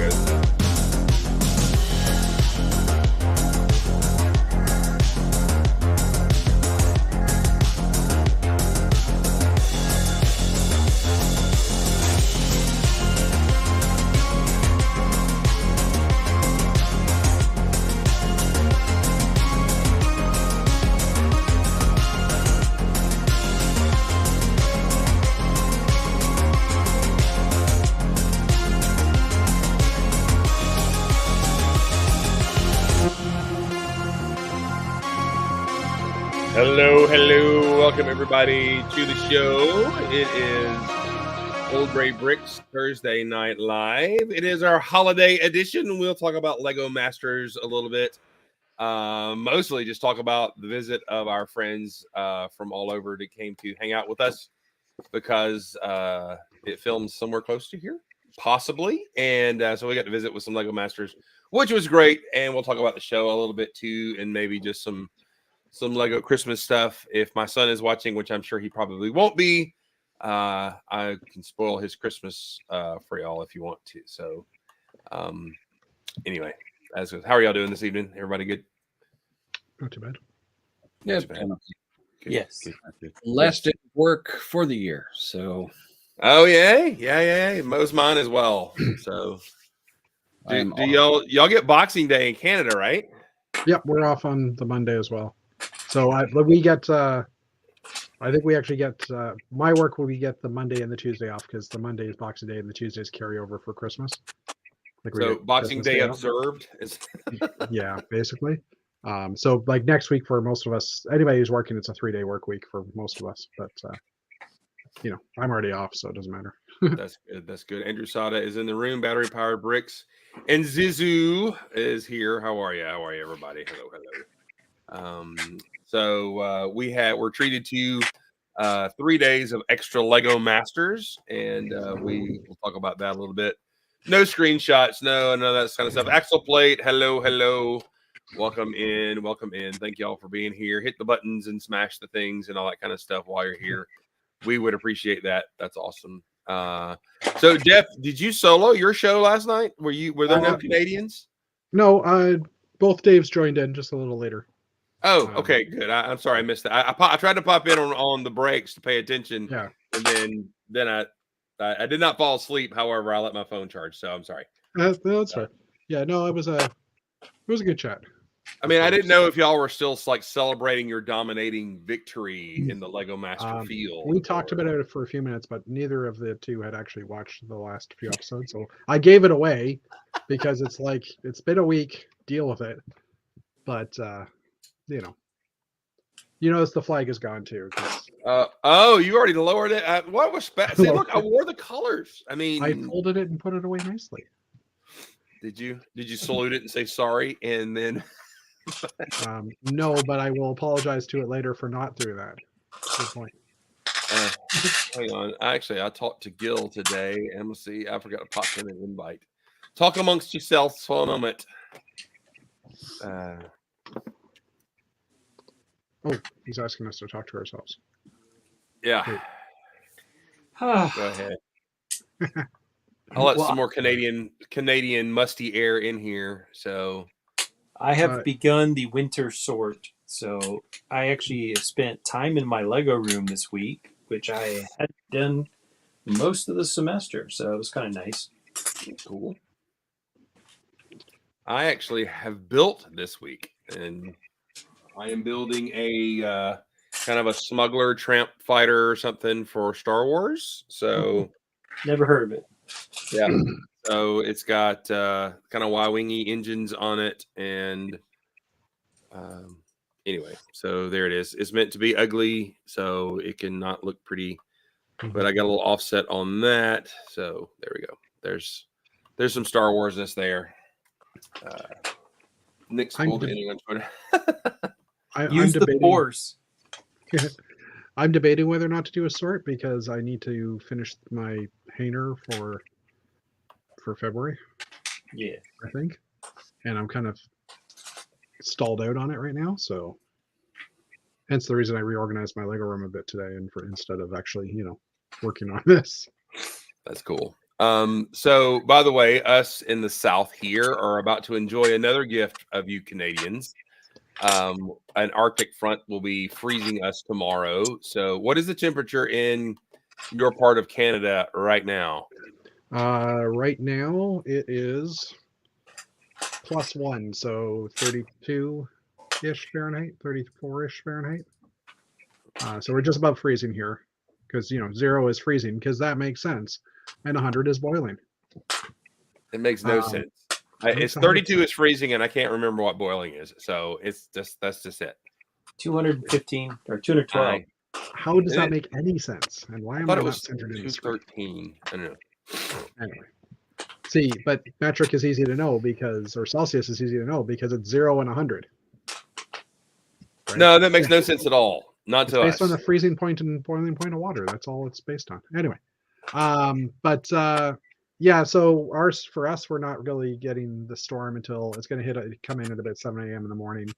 goes. Hello. Welcome, everybody, to the show. It is Old Gray Bricks Thursday Night Live. It is our holiday edition. We'll talk about Lego Masters a little bit. Mostly just talk about the visit of our friends from all over that came to hang out with us because it filmed somewhere close to here, possibly. And so we got to visit with some Lego Masters, which was great. And we'll talk about the show a little bit, too, and maybe just some Lego Christmas stuff. If my son is watching, which I'm sure he probably won't be, I can spoil his Christmas for y'all if you want to. So anyway, how are y'all doing this evening? Everybody good? Not too bad. Yeah. Good. Yes. Good. Last day of work for the year. So. Oh yeah. Mo's mine as well. So do y'all get Boxing Day in Canada, right? Yep, we're off on the Monday as well. So we get. I think we actually get my work. We get the Monday and the Tuesday off because the Monday is Boxing Day and the Tuesday is carryover for Christmas. So Boxing Day observed. Yeah, basically. So like next week for most of us, anybody who's working, it's a 3-day work week for most of us. But I'm already off, so it doesn't matter. That's good. Andrew Sada is in the room. Battery powered bricks, and Zizu is here. How are you, everybody? Hello. So we're treated to 3 days of extra Lego Masters, and we will talk about that a little bit. No screenshots, none of that kind of stuff. Axel Plate, hello. Welcome in. Thank y'all for being here. Hit the buttons and smash the things and all that kind of stuff while you're here. We would appreciate that. That's awesome. So Jeff, did you solo your show last night? Were there no Canadians? No, both Daves joined in just a little later. Oh, okay, good. I'm sorry I missed that. I tried to pop in on the breaks to pay attention. Yeah. And then I did not fall asleep. However, I let my phone charge, so I'm sorry. That's fair. Yeah, no, it was a good chat. I mean, I didn't know if y'all were still like celebrating your dominating victory in the Lego Master field. We talked about it for a few minutes, but neither of the two had actually watched the last few episodes. So I gave it away because it's like it's been a week. Deal with it. But as the flag is gone too. You already lowered it. What was see? Look, I wore the colors. I mean, I folded it and put it away nicely. Did you salute it and say sorry and then? No, but I will apologize to it later for not doing that. Good point. Hang on. Actually, I talked to Gil today, and we'll see. I forgot to pop in an invite. Talk amongst yourselves for a moment. He's asking us to talk to ourselves. Yeah. Go ahead. I'll let some more Canadian musty air in here. So I have begun the winter sort. So I actually spent time in my Lego room this week, which I had done most of the semester. So it was kind of nice. Cool. I actually have built this week, and I am building a kind of a smuggler tramp fighter or something for Star Wars. So never heard of it. Yeah. So it's got kind of Y-wingy engines on it, and anyway, so there it is. It's meant to be ugly, so it can not look pretty. But I got a little offset on that, so there we go. There's some Star Warsness there. Nick's bullshitting on Twitter. Use the Force. I'm debating whether or not to do a sort because I need to finish my hanger for February. Yeah, I think, and I'm kind of stalled out on it right now. So, hence the reason I reorganized my Lego room a bit today, and instead of actually, working on this. That's cool. So, by the way, us in the South here are about to enjoy another gift of you Canadians. An Arctic front will be freezing us tomorrow. So, what is the temperature in your part of Canada right now? Right now it is +1, so 32-ish Fahrenheit, 34-ish Fahrenheit. So we're just above freezing here, because 0 is freezing, because that makes sense, and 100 is boiling. It makes no Um, sense. makes It's 100 32 is freezing, and I can't remember what boiling is. So that's just it. 215 or 212. How does Isn't that it? make any sense? And why I am thought I it not was centered in the screen? 213. I don't know. Anyway, see, but metric is easy to know because, or Celsius is easy to know because it's 0 and 100. Right? No, that makes no sense at all. Not It's to based us. on the freezing point and boiling point of water. That's all it's based on. Anyway, yeah. So for us, we're not really getting the storm until it's going to come in at about 7 a.m. in the morning.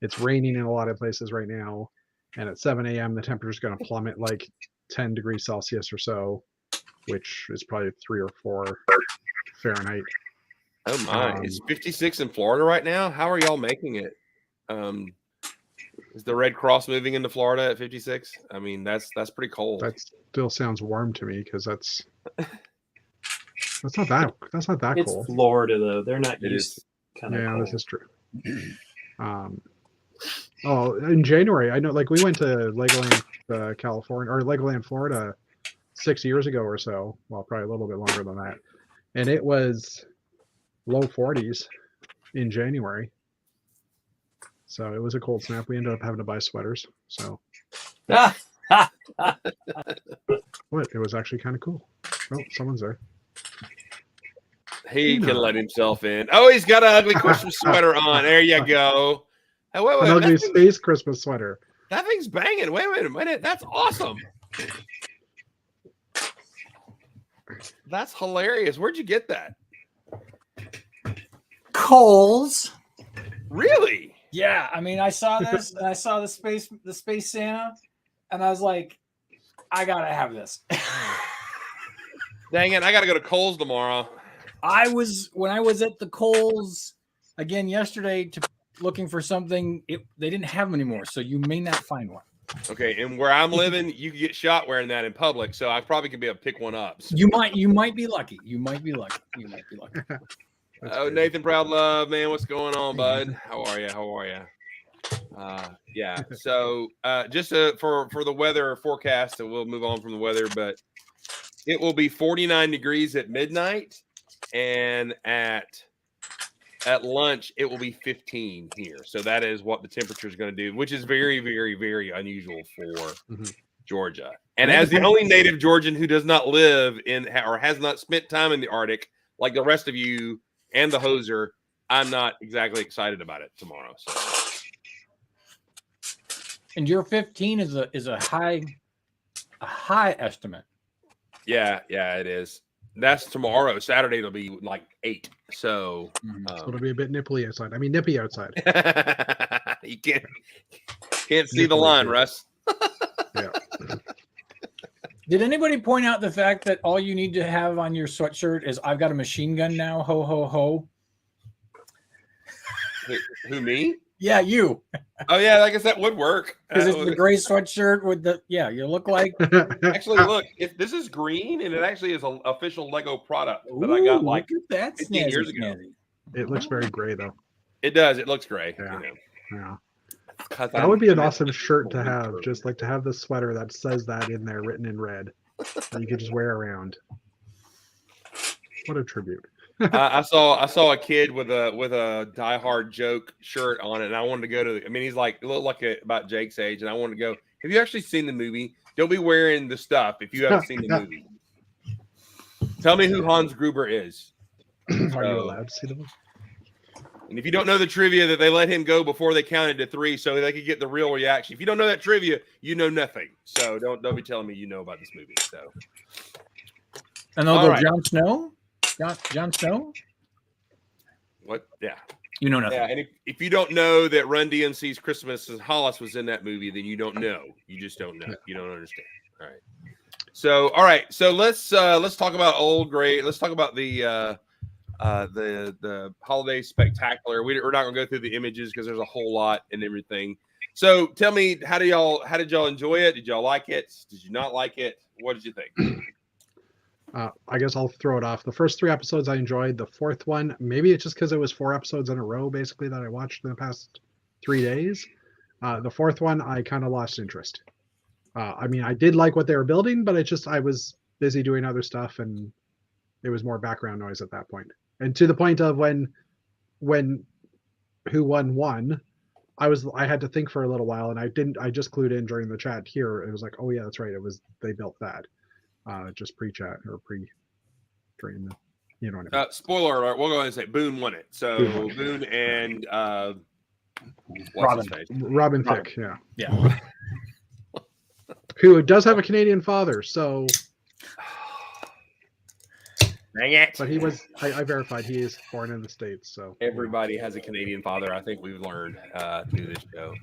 It's raining in a lot of places right now, and at 7 a.m. the temperature is going to plummet like 10 degrees Celsius or so, which is probably 3 or 4 Fahrenheit. Oh my! It's 56 in Florida right now. How are y'all making it? Is the Red Cross moving into Florida at 56? I mean, that's pretty cold. That still sounds warm to me because that's not that It's cold. Florida though; they're not It used is. to kind of Yeah, cold. this is true. In January, I know, like we went to Legoland, California, or Legoland, Florida, 6 years ago or so. Well, probably a little bit longer than that, and it was low 40s in January. So it was a cold snap. We ended up having to buy sweaters. So what? It was actually kind of cool. Oh, someone's there. He can let himself in. Oh, he's got an ugly Christmas sweater on. There you go. Hey, wait, An ugly space Christmas sweater. That thing's banging. Wait a minute. That's awesome. That's hilarious. Where'd you get that? Kohl's. Really? Yeah, I mean, I saw this, and I saw the space Santa, and I was like, I gotta have this. Dang it! I gotta go to Kohl's tomorrow. When I was at the Kohl's again yesterday looking for something, they didn't have them anymore, so you may not find one. Okay, and where I'm living, you can get shot wearing that in public, so I probably could be able to pick one up. So. You might be lucky. You might be lucky. Oh, Nathan Proudlove, man, what's going on, bud? How are you? Yeah. So, just for the weather forecast, and we'll move on from the weather, but it will be 49 degrees at midnight, and at lunch it will be 15 here. So that is what the temperature is going to do, which is very, very, very unusual for Georgia. And as the only native Georgian who does not live in or has not spent time in the Arctic, like the rest of you and the hoser, I'm not exactly excited about it tomorrow. So. And your 15 is a high estimate. Yeah, it is. That's tomorrow. Saturday it'll be like 8. So, so it'll be a bit nippy outside. Nippy outside. You can't see the line, Russ. Yeah. Did anybody point out the fact that all you need to have on your sweatshirt is "I've got a machine gun now"? Ho ho ho. Who, me? Yeah, you. Oh yeah, I guess that would work. Because it's the gray sweatshirt with you look like. Actually, look, if this is green, and it actually is an official Lego product that I got like look at that 15 years ago. snazzy. It looks very gray though. It does. It looks gray. Yeah. You know. Yeah. 'Cause That I'm- would be an awesome shirt to have, just like to have the sweater that says that in there, written in red, that you could just wear around. What a tribute! I saw a kid with a Die Hard joke shirt on it, and I wanted to go to. He's like it looked like about Jake's age, and I wanted to go. Have you actually seen the movie? Don't be wearing the stuff if you haven't seen the movie. Tell me who Hans Gruber is. Are you allowed to see them? And if you don't know the trivia, that they let him go before they counted to 3 so they could get the real reaction. If you don't know that trivia, you know nothing. So don't be telling me you know about this movie. So, And they'll go, Jon Snow? Jon Snow? What? Yeah. You know nothing. Yeah, and if you don't know that Run DMC's Christmas and Hollis was in that movie, then you don't know. You just don't know. You don't understand. All right. So, all right. So let's talk about Old Gray. Let's talk about the holiday spectacular. We're not gonna go through the images because there's a whole lot and everything. So tell me, how did y'all enjoy it? Did y'all like it? Did you not like it? What did you think? I guess I'll throw it off. The first 3 episodes I enjoyed. The fourth one, maybe it's just because it was 4 episodes in a row, basically, that I watched in the past 3 days. The fourth one, I kind of lost interest. I mean, I did like what they were building, but I was busy doing other stuff, and it was more background noise at that point. And to the point of when who won, I had to think for a little while, and I just clued in during the chat here. It was like, oh yeah, that's right. They built that. Just pre-chat or during the, you know what I mean. Spoiler alert, we'll go ahead and say Boone won it. So Boone and Robin Thicke, Yeah. Who does have a Canadian father, so dang it. but he was I verified he is born in the States, so Everybody has a Canadian father. I think we've learned through this show.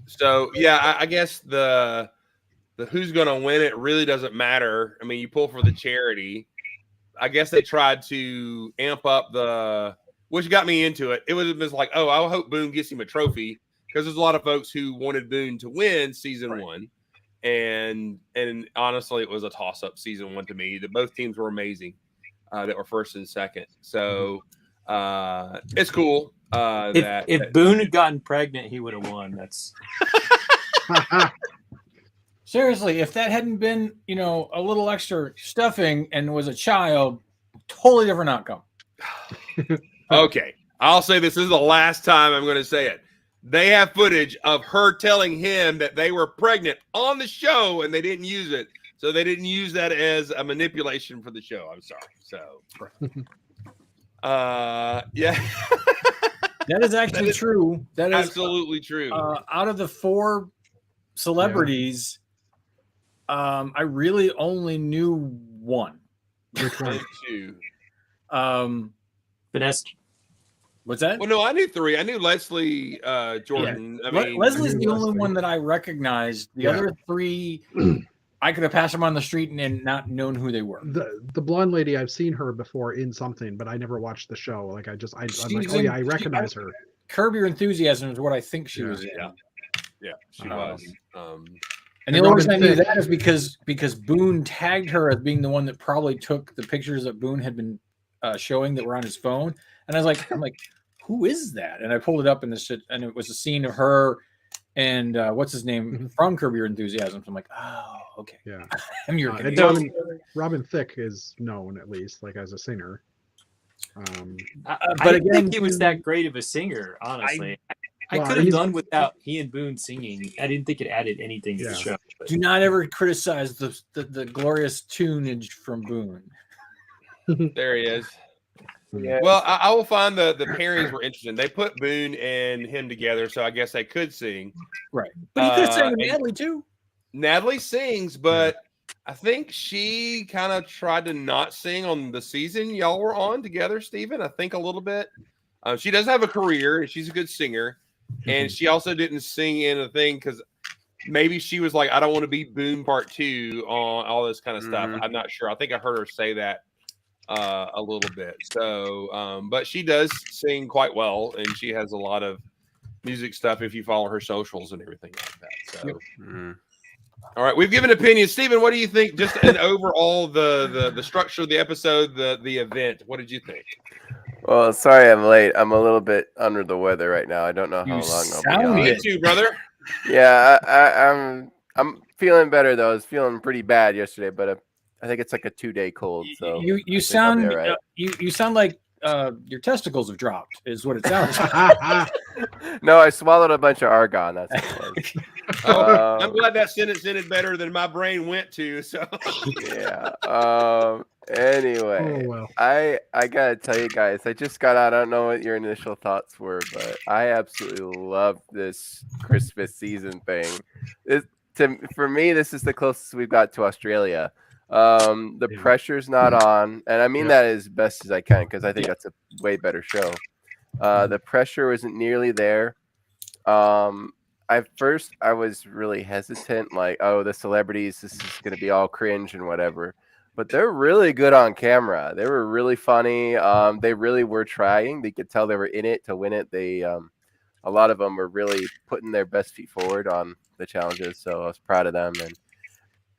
So yeah, I guess the who's going to win it really doesn't matter. I mean, you pull for the charity. I guess they tried to amp up which got me into it. It was like, oh, I hope Boone gets him a trophy, because there's a lot of folks who wanted Boone to win season 1. And honestly, it was a toss-up season 1 to me. That both teams were amazing, that were first and second. So it's cool. If Boone had gotten pregnant, he would have won. That's Seriously, if that hadn't been, a little extra stuffing and was a child, totally different outcome. Okay, I'll say this is the last time I'm going to say it. They have footage of her telling him that they were pregnant on the show, and they didn't use it. So they didn't use that as a manipulation for the show. I'm sorry. So, yeah. That is actually true. That is absolutely true. Out of the 4 celebrities, I really only knew one. which one? 2. Vanessa. What's that? Well, no, I knew 3. I knew Leslie Jordan. Yeah. I mean, Leslie's the only Leslie. one that I recognized. The other 3, I could have passed them on the street and not known who they were. The blonde lady, I've seen her before in something, but I never watched the show. Like I'm like, oh yeah, I recognize her. Curb Your Enthusiasm is what I think she was in. Yeah, she was. And the only reason I knew that is because Boone tagged her as being the one that probably took the pictures that Boone had been showing that were on his phone. And I was like, who is that? And I pulled it up and it was a scene of her and what's his name from Curb Your Enthusiasm. So I'm like, oh, okay. Yeah. I'm your and Robin Thicke is known, at least, like, as a singer. But again, think he was that great of a singer, honestly. I could have done without he and Boone singing. I didn't think it added anything to the show. But. Do not ever criticize the glorious tunage from Boone. There he is. Yeah. Well, I will find the pairings were interesting. They put Boone and him together, so I guess they could sing. Right. But he could have sang with Natalie too. Natalie sings, but I think she kind of tried to not sing on the season y'all were on together, Stephen. I think a little bit. She does have a career, and she's a good singer. And she also didn't sing in a thing because maybe she was like, I don't want to be Boone Part 2 on all this kind of stuff. I'm not sure. I think I heard her say that a little bit. So, but she does sing quite well, and she has a lot of music stuff if you follow her socials and everything like that. So, all right, we've given opinions. Stephen, what do you think? Just an overall the structure of the episode, the event. What did you think? Well, sorry I'm late. I'm a little bit under the weather right now. I don't know how long I'll be on. Me too, brother. Yeah, I'm feeling better though. I was feeling pretty bad yesterday, but I think it's like a 2-day cold. So you sound right. You sound like your testicles have dropped. Is what it sounds like. No, I swallowed a bunch of argon. That's what it was. I'm glad that sentence ended better than my brain went to. So yeah. Anyway, I gotta tell you guys, I just got out. I don't know what your initial thoughts were, but I absolutely love this Christmas season thing. For me, this is the closest we've got to Australia. The pressure's not on, and I mean that as best as I can because I think that's a way better show. The pressure isn't nearly there. at first I was really hesitant, like, oh, the celebrities, this is gonna be all cringe and whatever. But they're really good on camera. They were really funny. They really were trying. They could tell they were in it to win it. They a lot of them were really putting their best feet forward on the challenges. So I was proud of them, and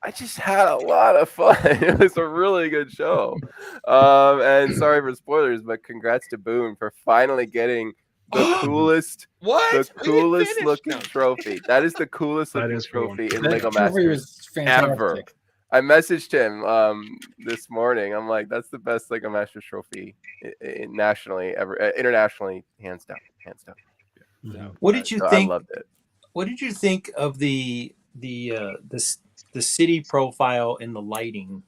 I just had a lot of fun. It was a really good show. And sorry for spoilers, but congrats to Boone for finally getting the coolest, looking trophy. That is the coolest looking trophy in Lego Masters ever. I messaged him this morning. I'm like, that's the best Lego Masters trophy nationally ever, internationally, hands down. Yeah. What did you think? I loved it. What did you think of the city profile and the lighting?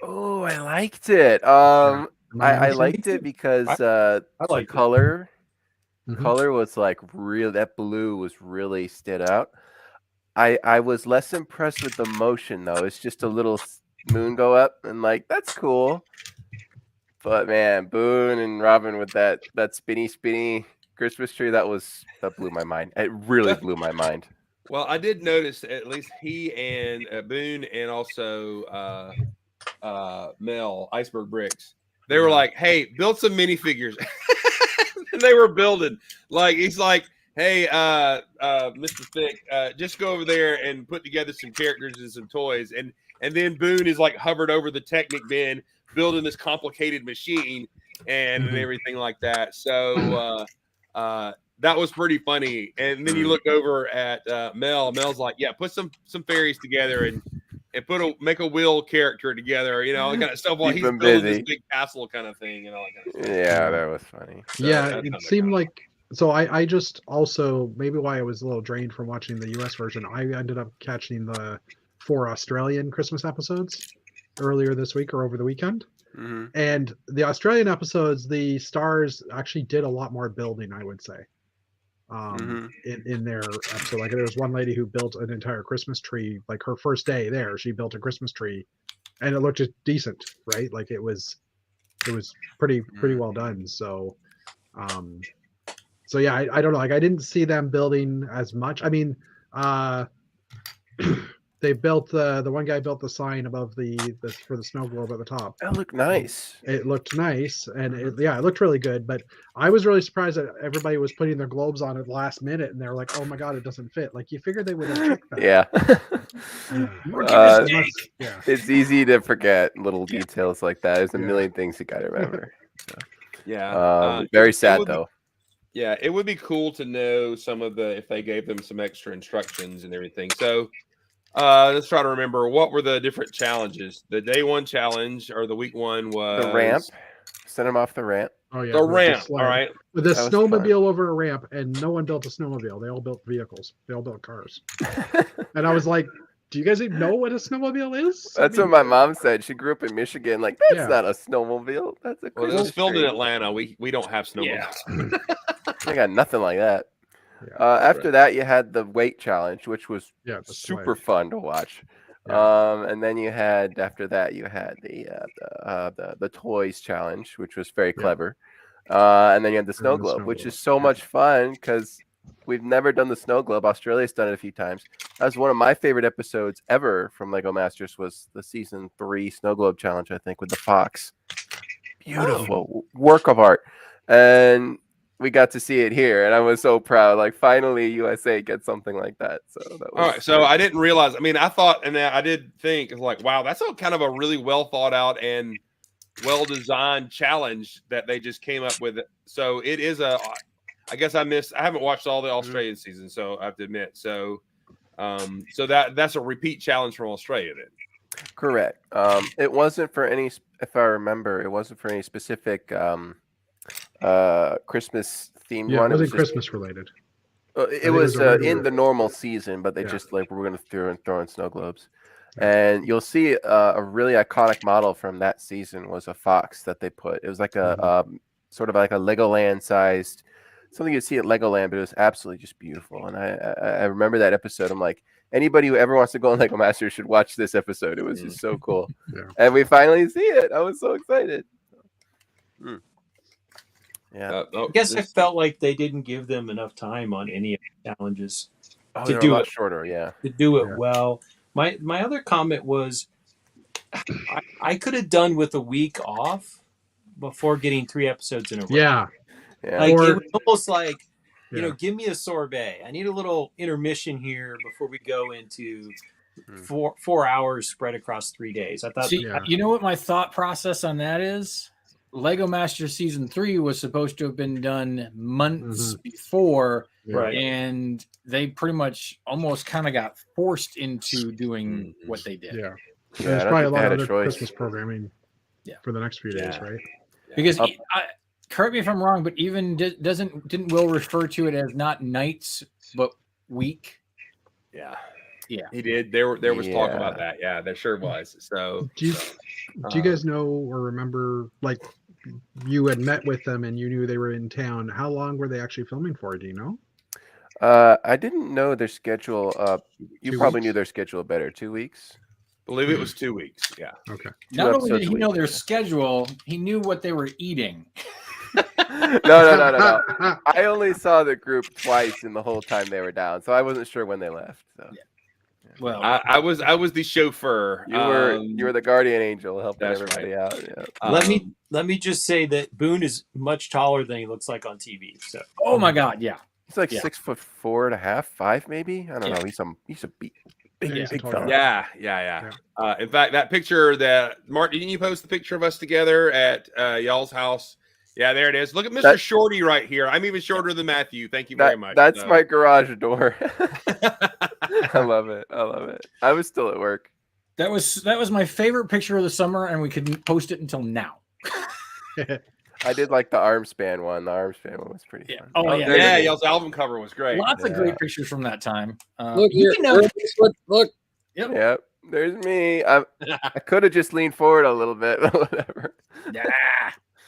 Oh, I liked it. I liked it because the color was like real. That blue was really stood out. I was less impressed with the motion though. It's just a little moon go up and like that's cool. But man, Boone and Robin with that spinny Christmas tree, that blew my mind. It really blew my mind. Well, I did notice at least he and Boone and also Mel Iceberg Bricks. They were like, "Hey, build some minifigures." And they were building. Like he's like, "Hey, Mr. Thick, just go over there and put together some characters and some toys." And then Boone is like hovered over the Technic bin, building this complicated machine and everything like that. So that was pretty funny. And then you look over at Mel. Mel's like, "Yeah, put some fairies together and make a wheel character together, you know, kind of stuff while he's building this big castle kind of thing and all that kind of stuff." Yeah, that was funny. So yeah, it seemed like. So I just also, maybe why I was a little drained from watching the US version, I ended up catching the 4 Australian Christmas episodes earlier this week or over the weekend. And the Australian episodes, the stars actually did a lot more building, I would say, in their episode. Like there was one lady who built an entire Christmas tree, like her first day there, she built a Christmas tree and it looked just decent, right? Like it was pretty well done. So yeah, I don't know. Like I didn't see them building as much. I mean, they built the one guy built the sign above the for the snow globe at the top. That looked nice. It looked nice, and it looked really good. But I was really surprised that everybody was putting their globes on at the last minute, and they were like, "Oh my god, it doesn't fit." Like you figured they would have checked that. Yeah. Yeah. It's easy to forget little details like that. There's a million things you got to remember. So. Yeah. Very sad though. Yeah, it would be cool to know some of if they gave them some extra instructions and everything. So let's try to remember, what were the different challenges? The day one challenge or the week one was the ramp. Send them off the ramp. Oh yeah, the ramp. All right, with a snowmobile over a ramp, and no one built a snowmobile. They all built vehicles. They all built cars. And I was like, "Do you guys even know what a snowmobile is?" That's what my mom said. She grew up in Michigan. Like that's not a snowmobile. That's a. Well, it was filmed in Atlanta. We don't have snowmobiles. Yeah. I got nothing like that. Yeah, after that, you had the weight challenge, which was super fun to watch. Yeah. And then you had after that you had the toys challenge, which was very clever. And then you had the snow globe, which is so much fun because we've never done the snow globe. Australia's done it a few times. That was one of my favorite episodes ever from Lego Masters. Was the season 3 snow globe challenge, I think, with the fox. Beautiful work of art, and we got to see it here, and I was so proud. Like, finally, USA gets something like that. So that was all right. So I didn't realize. I mean, I thought, and I did think, like, wow, that's kind of a really well thought out and well designed challenge that they just came up with. So it is I guess I haven't watched all the Australian seasons, so I have to admit. So, so that's a repeat challenge from Australia then. Correct. It wasn't for any, if I remember, it wasn't for any specific Christmas themed one. It wasn't Christmas related. It was in the normal season, but they just like we're going to throw in snow globes. And you'll see a really iconic model from that season was a fox that they put. It was like a sort of like a Legoland sized, something you'd see at Legoland, but it was absolutely just beautiful. And I remember that episode. I'm like, anybody who ever wants to go on Lego Masters should watch this episode. It was just so cool. And we finally see it. I was so excited. Yeah. I guess I felt like they didn't give them enough time on any of the challenges to do it shorter. Yeah. To do it well. My other comment was I could have done with a week off before getting 3 episodes in a row. Yeah. Like it was almost like, give me a sorbet. I need a little intermission here before we go into 4 hours spread across 3 days. I thought. See, you know what my thought process on that is? Lego Masters Season 3 was supposed to have been done months before, Right? And they pretty much almost kind of got forced into doing what they did. Yeah. There's probably a lot of other Christmas programming Yeah. for the next few days, right? Because correct me if I'm wrong, but even didn't Will refer to it as not nights but week? Yeah. Yeah, he did. There was talk about that. Yeah, there sure was. So do you guys know or remember, like, you had met with them and you knew they were in town? How long were they actually filming for? Do you know? I didn't know their schedule. You probably knew their schedule better. 2 weeks. I believe it was 2 weeks. Yeah. Okay. Not only did he know their schedule, he knew what they were eating. No. I only saw the group twice in the whole time they were down, so I wasn't sure when they left. So. Yeah. Well, I was the chauffeur. You were the guardian angel helping everybody out. Yeah. Let me just say that Boone is much taller than he looks like on TV. So. Oh my God, yeah. He's like 6'4.5", 5 maybe. I don't know. He's a big fella. Yeah. In fact, that picture that Mark, didn't you post the picture of us together at y'all's house? Yeah, there it is. Look at Mr. Shorty right here. I'm even shorter than Matthew. Thank you very much. That's my garage door. I love it. I was still at work. That was my favorite picture of the summer, and we couldn't post it until now. I did like the arm span one. The arm span one was pretty fun. Oh yeah, yeah. Y'all's album cover was great. Lots of great pictures from that time. Look here. Look. Yep. There's me. I could have just leaned forward a little bit, but whatever. Yeah.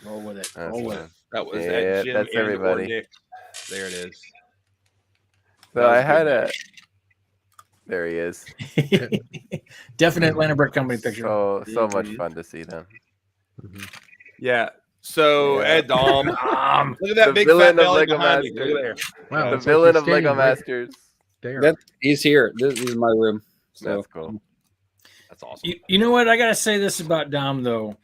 Roll with it. That was that Jim that's everybody. Nick. There it is. So I had a. There he is. Definite Atlanta Brick Company picture. So much fun to see them. Yeah. So Ed Dom, look at that big fat belly behind me. Look there. Wow, the villain of Lego Masters. He's here. This is my room. So. That's cool. That's awesome. You know what? I gotta say this about Dom though.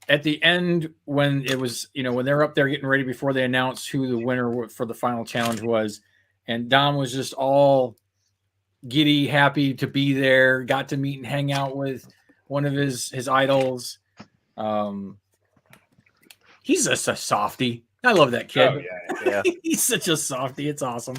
At the end, when it was, when they're up there getting ready before they announced who the winner for the final challenge was, and Dom was just all giddy, happy to be there, got to meet and hang out with one of his idols. He's just a softie. I love that kid. Oh, yeah. He's such a softie. It's awesome.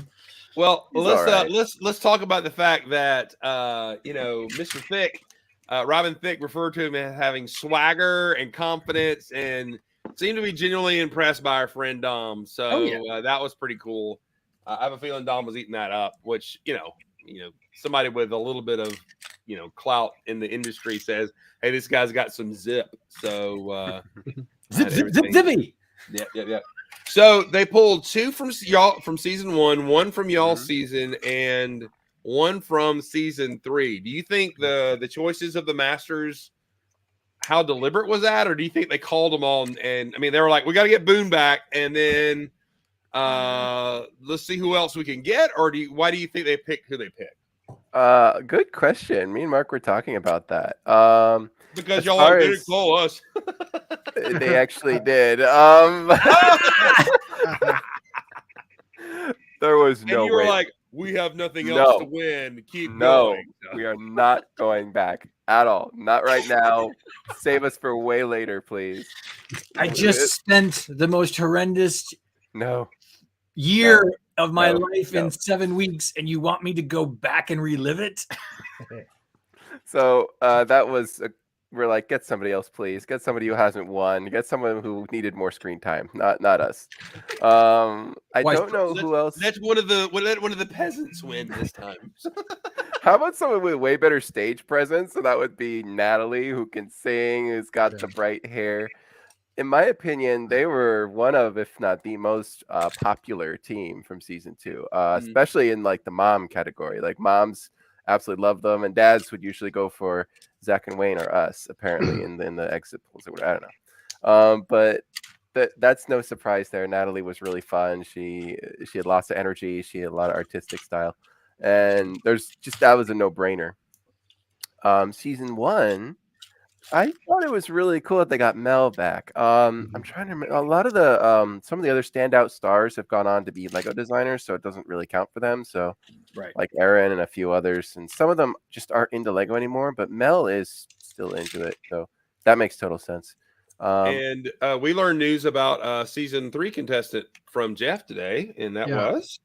Well, let's talk about the fact that Mr. Thick, Robin Thicke, referred to him as having swagger and confidence, and seemed to be genuinely impressed by our friend Dom. So that was pretty cool. I have a feeling Dom was eating that up, which somebody with a little bit of clout in the industry says, "Hey, this guy's got some zip." So zippy. Yeah. So they pulled 2 from y'all from season 1 from y'all season, and 1 from season 3. Do you think the choices of the Masters, how deliberate was that, or do you think they called them all and I mean they were like, we got to get Boone back, and then let's see who else we can get, or why do you think they picked who they picked? Good question. Me and Mark were talking about that. Because y'all didn't call us. They actually did. There was no way. And you were like, we have nothing else to win. Keep going. We are not going back at all. Not right now. Save us for way later, please. I just spent the most horrendous year of my life in 7 weeks, and you want me to go back and relive it? So that was we're like, get somebody else, please. Get somebody who hasn't won. Get someone who needed more screen time. Not us. I don't know who else. Let one of the peasants win this time. How about someone with way better stage presence? So that would be Natalie, who can sing, who's got the bright hair. In my opinion, they were one of, if not the most popular team from season 2, especially in like the mom category. Like moms absolutely love them, and dads would usually go for Zach and Wayne or us, apparently in the exit polls or whatever. I don't know. But that's no surprise there. Natalie was really fun. She had lots of energy. She had a lot of artistic style, and that was a no brainer. Season 1, I thought it was really cool that they got Mel back. I'm trying to remember, a lot of the some of the other standout stars have gone on to be Lego designers, so it doesn't really count for them. So Right. like Aaron and a few others, and some of them just aren't into Lego anymore, but Mel is still into it, so that makes total sense. And we learned news about season 3 contestant from Jeff today, and that was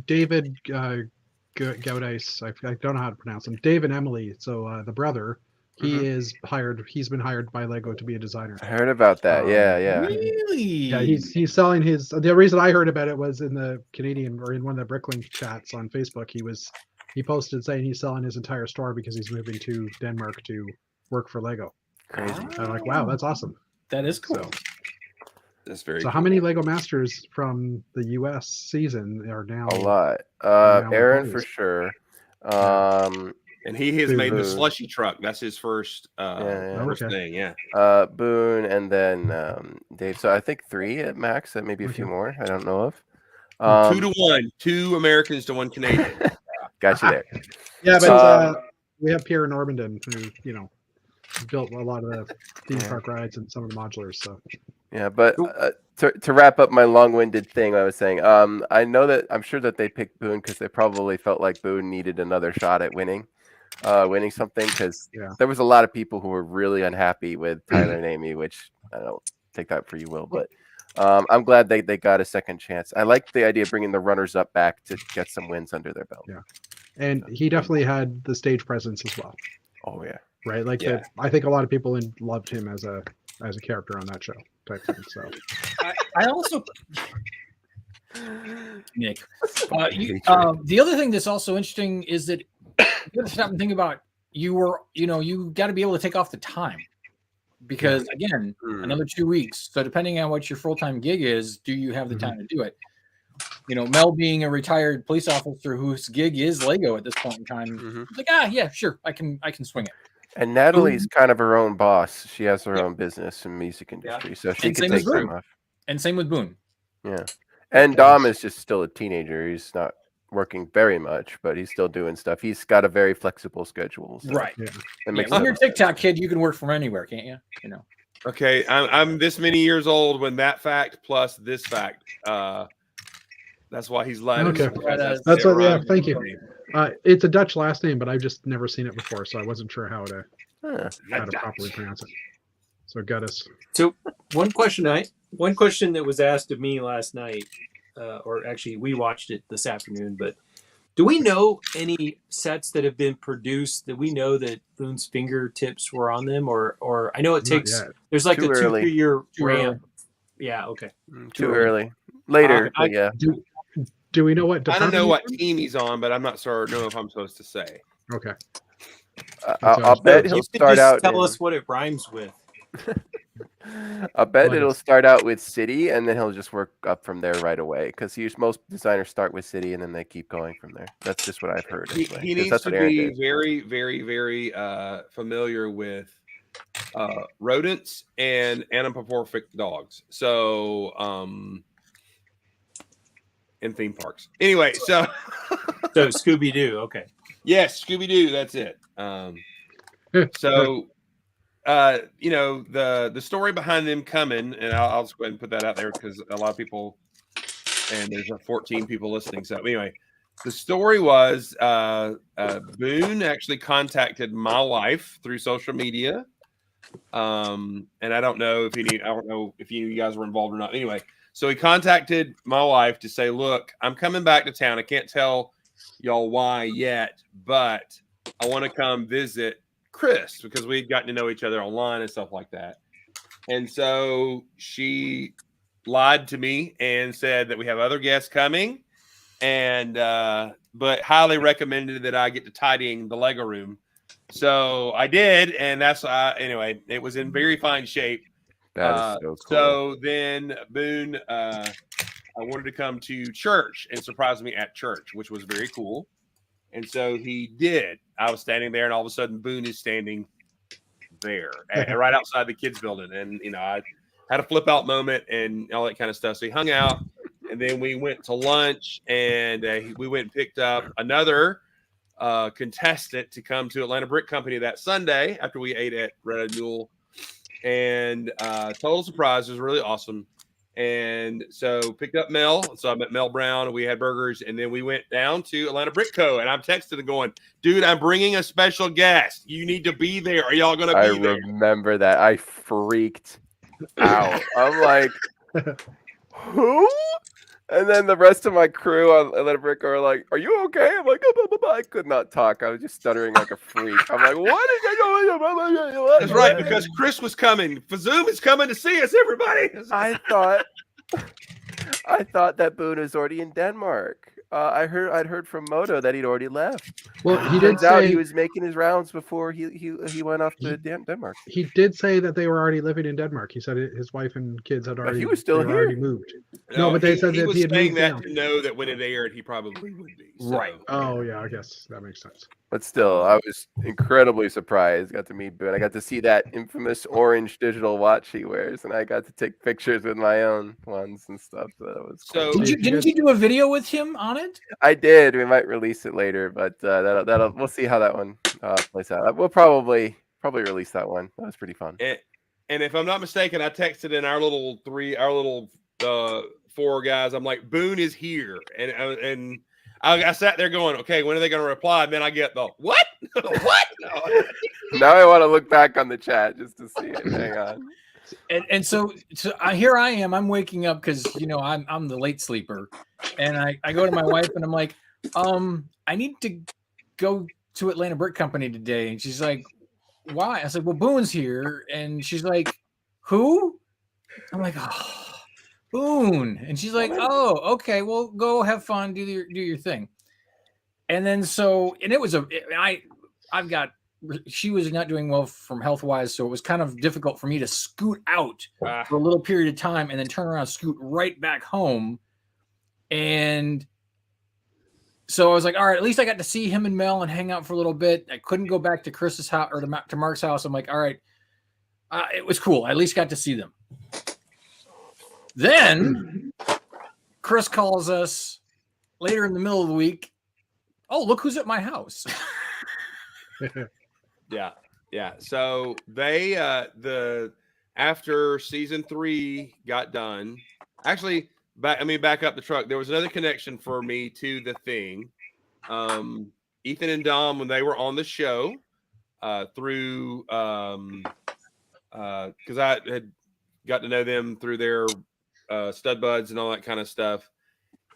David Gaudice. I don't know how to pronounce him. Dave and Emily. So the brother, he's been hired by Lego to be a designer. I heard about that. Yeah. Really? Yeah, he's selling his. The reason I heard about it was in the Canadian or in one of the Bricklink chats on Facebook. He posted saying he's selling his entire store because he's moving to Denmark to work for Lego. Crazy. I'm like, wow, that's awesome. That is cool. that's very. So cool. how many Lego Masters from the U.S. season are now? A lot. now Aaron for employees? sure. And he has made the Boone. slushy truck. That's his first first Okay. thing. Yeah. Boone, and then Dave. So I think 3 at max. Maybe a few Okay. more. I don't know of. 2-1. 2 Americans to 1 Canadian. Got you there. Yeah, but we have Pierre Normandin who built a lot of the theme park rides and some of the modulars. So Yeah, but to wrap up my long-winded thing, I was saying, I'm sure that they picked Boone because they probably felt like Boone needed another shot at winning something, because there was a lot of people who were really unhappy with Tyler and Amy, which I don't take that for you will, but I'm glad they got a second chance. I like the idea of bringing the runners up back to get some wins under their belt. Yeah, and he definitely had the stage presence as well. Oh yeah, right. Like I think a lot of people loved him as a character on that show type thing. So I also Nick, the other thing that's also interesting is that you have to stop and think about you got to be able to take off the time, because again, another 2 weeks. So depending on what your full-time gig is, do you have the time to do it? Mel being a retired police officer whose gig is Lego at this point in time, like, yeah, sure, I can swing it. And Natalie's kind of her own boss. She has her own business in music industry, so she can take time off. And same with Boone. Yeah, and Dom is just still a teenager. He's not working very much, but he's still doing stuff. He's got a very flexible schedule. So right. When you're a TikTok kid, you can work from anywhere, can't you? Okay, I'm this many years old when that fact plus this fact. That's why he's lying. Okay, that's what. Yeah, thank you. It's a Dutch last name, but I've just never seen it before, so I wasn't sure how to properly pronounce it. So Guttis. So one question that was asked of me last night, or actually we watched it this afternoon, but do we know any sets that have been produced that we know that Boone's fingertips were on them, or I know it takes there's like a 2-3 year ramp. Yeah, okay. Too early. Later, yeah. Do we know what? I don't know what team he's on, but I'm not sure. Know if I'm supposed to say. Okay. I'll bet he'll start out. Tell us what it rhymes with. I bet it'll start out with City, and then he'll just work up from there right away. Because most designers start with City, and then they keep going from there. That's just what I've heard. Anyway. He needs to be very, very, very familiar with rodents and anthropomorphic dogs. So, in theme parks. Anyway, so Scooby Doo. Okay. Yes, Scooby Doo. That's it. So. The story behind them coming, and I'll just go ahead and put that out there because a lot of people, and there's 14 people listening. So anyway, the story was Boone actually contacted my wife through social media, and I don't know if you guys were involved or not. Anyway, so he contacted my wife to say, "Look, I'm coming back to town. I can't tell y'all why yet, but I want to come visit Chris," because we'd gotten to know each other online and stuff like that. And so she lied to me and said that we have other guests coming, and but highly recommended that I get to tidying the Lego room. So I did, and that's anyway, it was in very fine shape. That is so cool. So then Boone I wanted to come to church and surprise me at church, which was very cool. And so he did. I was standing there, and all of a sudden, Boone is standing there, right outside the kids' building. And had a flip out moment and all that kind of stuff. So he hung out, and then we went to lunch, and we went and picked up another contestant to come to Atlanta Brick Company that Sunday after we ate at Red Mule. And total surprise. It was really awesome. And so picked up Mel. So I met Mel Brown, and we had burgers, and then we went down to Atlanta Brick Co. And I'm texting and going, dude, I'm bringing a special guest. You need to be there. Are y'all going to be there? I remember that. I freaked out. I'm like, who? And then the rest of my crew on Atlanta Brick are like, are you okay? I'm like, I could not talk. I was just stuttering like a freak. I'm like, what is going on? That's right, because Chris was coming. Fazoom is coming to see us, everybody. I thought that Boone was already in Denmark. I'd heard from Moto that he'd already left. Well, he did say he was making his rounds before he went off to Denmark. He did say that they were already living in Denmark. He said his wife and kids had already. He was still here. Already moved. No, but they said he that was he had saying moved that down. to know that when it aired, he probably would be. So. Right. Oh yeah, I guess that makes sense. But still, I was incredibly surprised. Got to meet Boone. I got to see that infamous orange digital watch he wears, and I got to take pictures with my own ones and stuff. So that was cool. So Didn't you do a video with him on it? I did. We might release it later, but that'll we'll see how that one plays out. We'll probably release that one. That was pretty fun. And if I'm not mistaken, I texted in our little four guys. I'm like, Boone is here, and I sat there going, okay, when are they going to reply? And then I get the what? What? Now I want to look back on the chat just to see it. Hang on. And so here I am. I'm waking up because I'm the late sleeper, and I go to my wife and I'm like, I need to go to Atlanta Brick Company today, and she's like, why? I said, well, Boone's here, and she's like, who? I'm like, oh, Boone, and she's like, oh, okay, well, go have fun, do your thing, and then it was she was not doing well from health wise, so it was kind of difficult for me to scoot out for a little period of time and then turn around, scoot right back home. And so I was like, all right, at least I got to see him and Mel and hang out for a little bit. I couldn't go back to Chris's house or to Mark's house. I'm like, all right, it was cool. I at least got to see them. Then Chris calls us later in the middle of the week. Oh, look who's at my house. Yeah. So they after season 3 got done, actually back up the truck. There was another connection for me to the thing. Ethan and Dom, when they were on the show, through because I had got to know them through their stud buds and all that kind of stuff,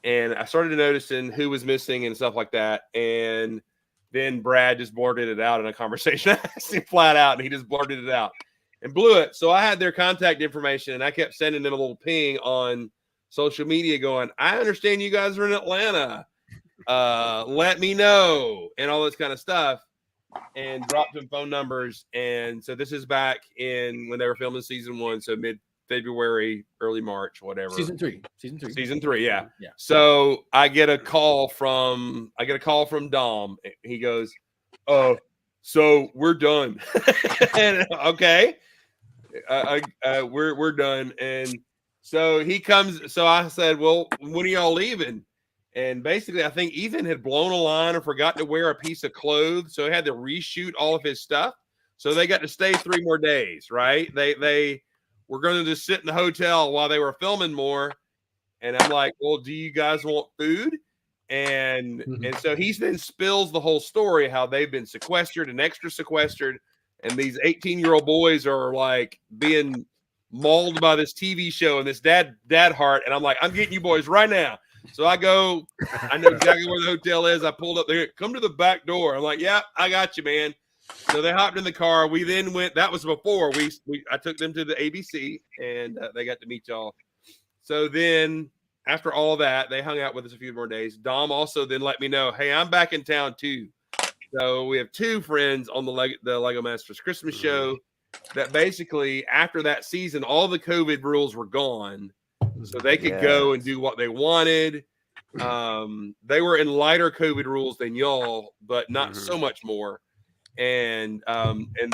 and I started noticing who was missing and stuff like that, and then Brad just blurted it out in a conversation. I asked him flat out, and he just blurted it out and blew it. So I had their contact information, and I kept sending them a little ping on social media going, I understand you guys are in Atlanta. Let me know, and all this kind of stuff, and dropped them phone numbers. And so this is back in when they were filming season 1, so mid-February, early March, whatever. Season 3, yeah. So I get a call from Dom. He goes, "Oh, so we're done." And okay, we're done. And so he comes. So I said, "Well, when are y'all leaving?" And basically, I think Ethan had blown a line or forgot to wear a piece of clothes, so he had to reshoot all of his stuff. So they got to stay 3 more days, right? They were going to just sit in the hotel while they were filming more. And I'm like, well, do you guys want food? And so he then spills the whole story, how they've been sequestered and extra sequestered. And these 18-year-old boys are like being mauled by this TV show and this dad heart. And I'm like, I'm getting you boys right now. So I go, I know exactly where the hotel is. I pulled up there, come to the back door. I'm like, yeah, I got you, man. So they hopped in the car. We then went, that was before I took them to the ABC, and they got to meet y'all. So then after all that, they hung out with us a few more days. Dom also then let me know, hey, I'm back in town too. So we have 2 friends on the Lego Masters Christmas show that basically after that season, all the COVID rules were gone. So they could go and do what they wanted. They were in lighter COVID rules than y'all, but not so much more. And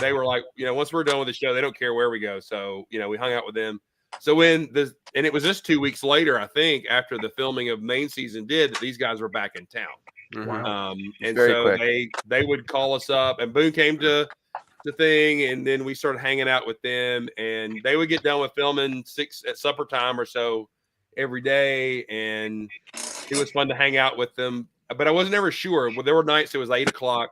they were like, once we're done with the show, they don't care where we go. So, we hung out with them. So and it was just 2 weeks later, I think, after the filming of main season that these guys were back in town. Wow. And Very so quick. they would call us up, and Boone came to the thing, and then we started hanging out with them, and they would get done with filming 6 at supper time or so every day, and it was fun to hang out with them. But I wasn't ever sure. Well, there were nights it was 8:00.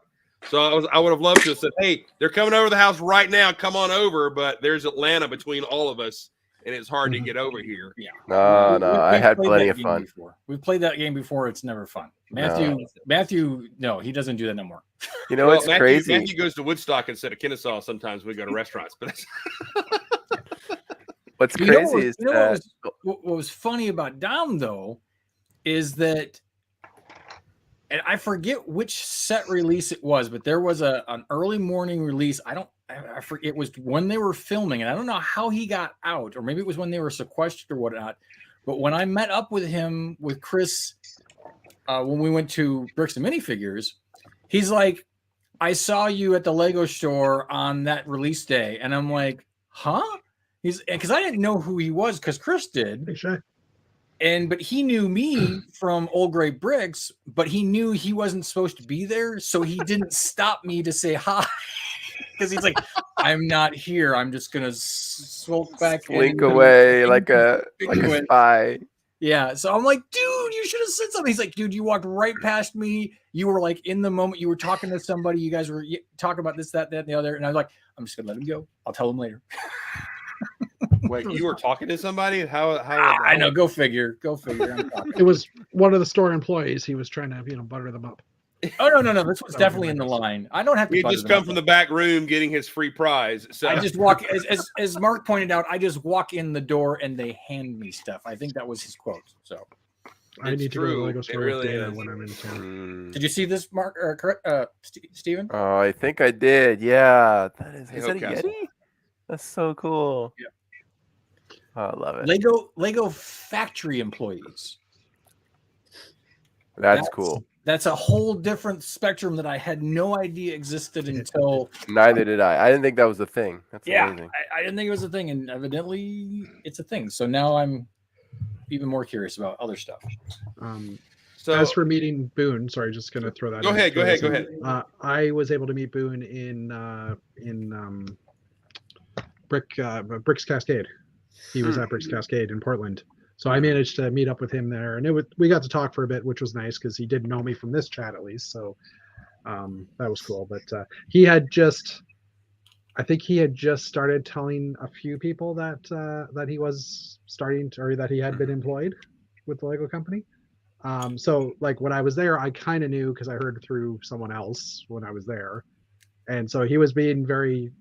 So I would have loved to have said, "Hey, they're coming over to the house right now. Come on over." But there's Atlanta between all of us, and it's hard to get over here. Yeah. No, I had played plenty that of game fun. Before. We've played that game before. It's never fun. Matthew, no, he doesn't do that no more. You know what's crazy? Matthew goes to Woodstock instead of Kennesaw sometimes. We go to restaurants. But what's crazy is that what was funny about Dom though is that, and I forget which set release it was, but there was an early morning release. I forget, it was when they were filming, and I don't know how he got out, or maybe it was when they were sequestered or whatnot. But when I met up with him, with Chris, when we went to Bricks and Minifigures, he's like, "I saw you at the Lego store on that release day," and I'm like, "Huh?" Because I didn't know who he was, because Chris did. But he knew me from Old Gray Bricks, but he knew he wasn't supposed to be there, so he didn't stop me to say hi. Because he's like, "I'm not here. I'm just gonna sulk back, slink away like a spy." Yeah. So I'm like, "Dude, you should have said something." He's like, "Dude, you walked right past me. You were like in the moment. You were talking to somebody. You guys were talking about this, that, and the other." And I was like, "I'm just gonna let him go. I'll tell him later." Wait, you were talking to somebody? How I know. Go figure. It was one of the store employees. He was trying to, butter them up. Oh no! This was definitely in the line. I don't have to. He just come from the back room getting his free prize. So I just walk, as Mark pointed out, I just walk in the door and they hand me stuff. I think that was his quote. So I need to go to the Lego store really with Dana when I'm in town. Did you see this, Mark or Steven? Oh, I think I did. Yeah, is that a Castle. Yeti? That's so cool. Yeah. Oh, I love it. Lego factory employees. That's cool. That's a whole different spectrum that I had no idea existed until. Neither did I. I didn't think that was a thing. That's amazing. I didn't think it was a thing, and evidently it's a thing. So now I'm even more curious about other stuff. So as for meeting Boone, sorry, just gonna throw that. Go ahead. I was able to meet Boone in Bricks Cascade. He was at Bricks Cascade in Portland. So I managed to meet up with him there, and we got to talk for a bit, which was nice because he didn't know me from this chat at least. So that was cool. But I think he had just started telling a few people that he was starting to, or that he had been employed with the Lego company. So like when I was there, I kind of knew because I heard through someone else when I was there, and so he was being very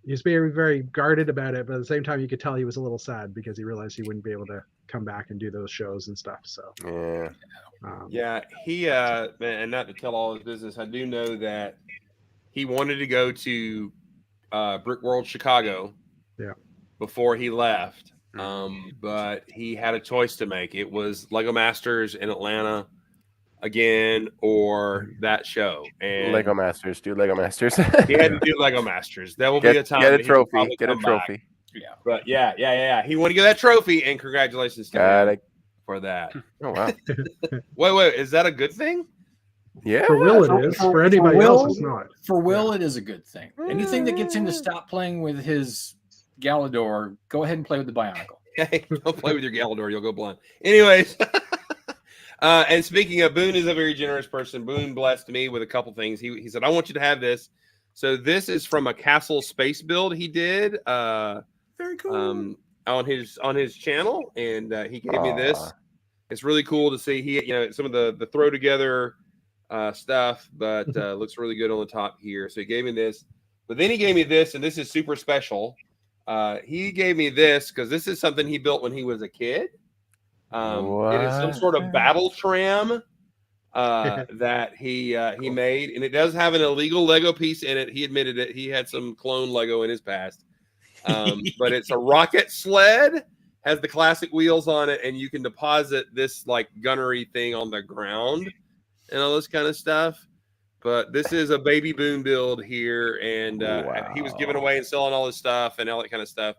very guarded about it, but at the same time you could tell he was a little sad because he realized he wouldn't be able to come back and do those shows and stuff. So he and not to tell all his business, I do know that he wanted to go to Brick World Chicago before he left, but he had a choice to make. It was Lego Masters in Atlanta again or that show. And Lego Masters, do Lego Masters. He had to do Lego Masters. There will be a time get a trophy. Get a trophy. Back. Yeah, but yeah. He wanted to get that trophy, and congratulations to him for that. Oh wow! Wait, is that a good thing? Yeah, for Will it is. For anybody else, it's not. For Will, it is a good thing. Anything that gets him to stop playing with his Galador, go ahead and play with the Bionicle. Hey, don't play with your Galador; you'll go blind. Anyways. And speaking of, Boone is a very generous person. Boone blessed me with a couple things. He said, "I want you to have this." So this is from a castle space build he did. Very cool. On his channel, and he gave me this. It's really cool to see. He some of the throw together stuff, but looks really good on the top here. So he gave me this, but then he gave me this, and this is super special. He gave me this because this is something he built when he was a kid. It is some sort of battle tram that he made, and it does have an illegal Lego piece in it. He admitted it. He had some clone Lego in his past, but it's a rocket sled, has the classic wheels on it, and you can deposit this like gunnery thing on the ground and all this kind of stuff. But this is a baby Boone build here, and he was giving away and selling all his stuff and all that kind of stuff.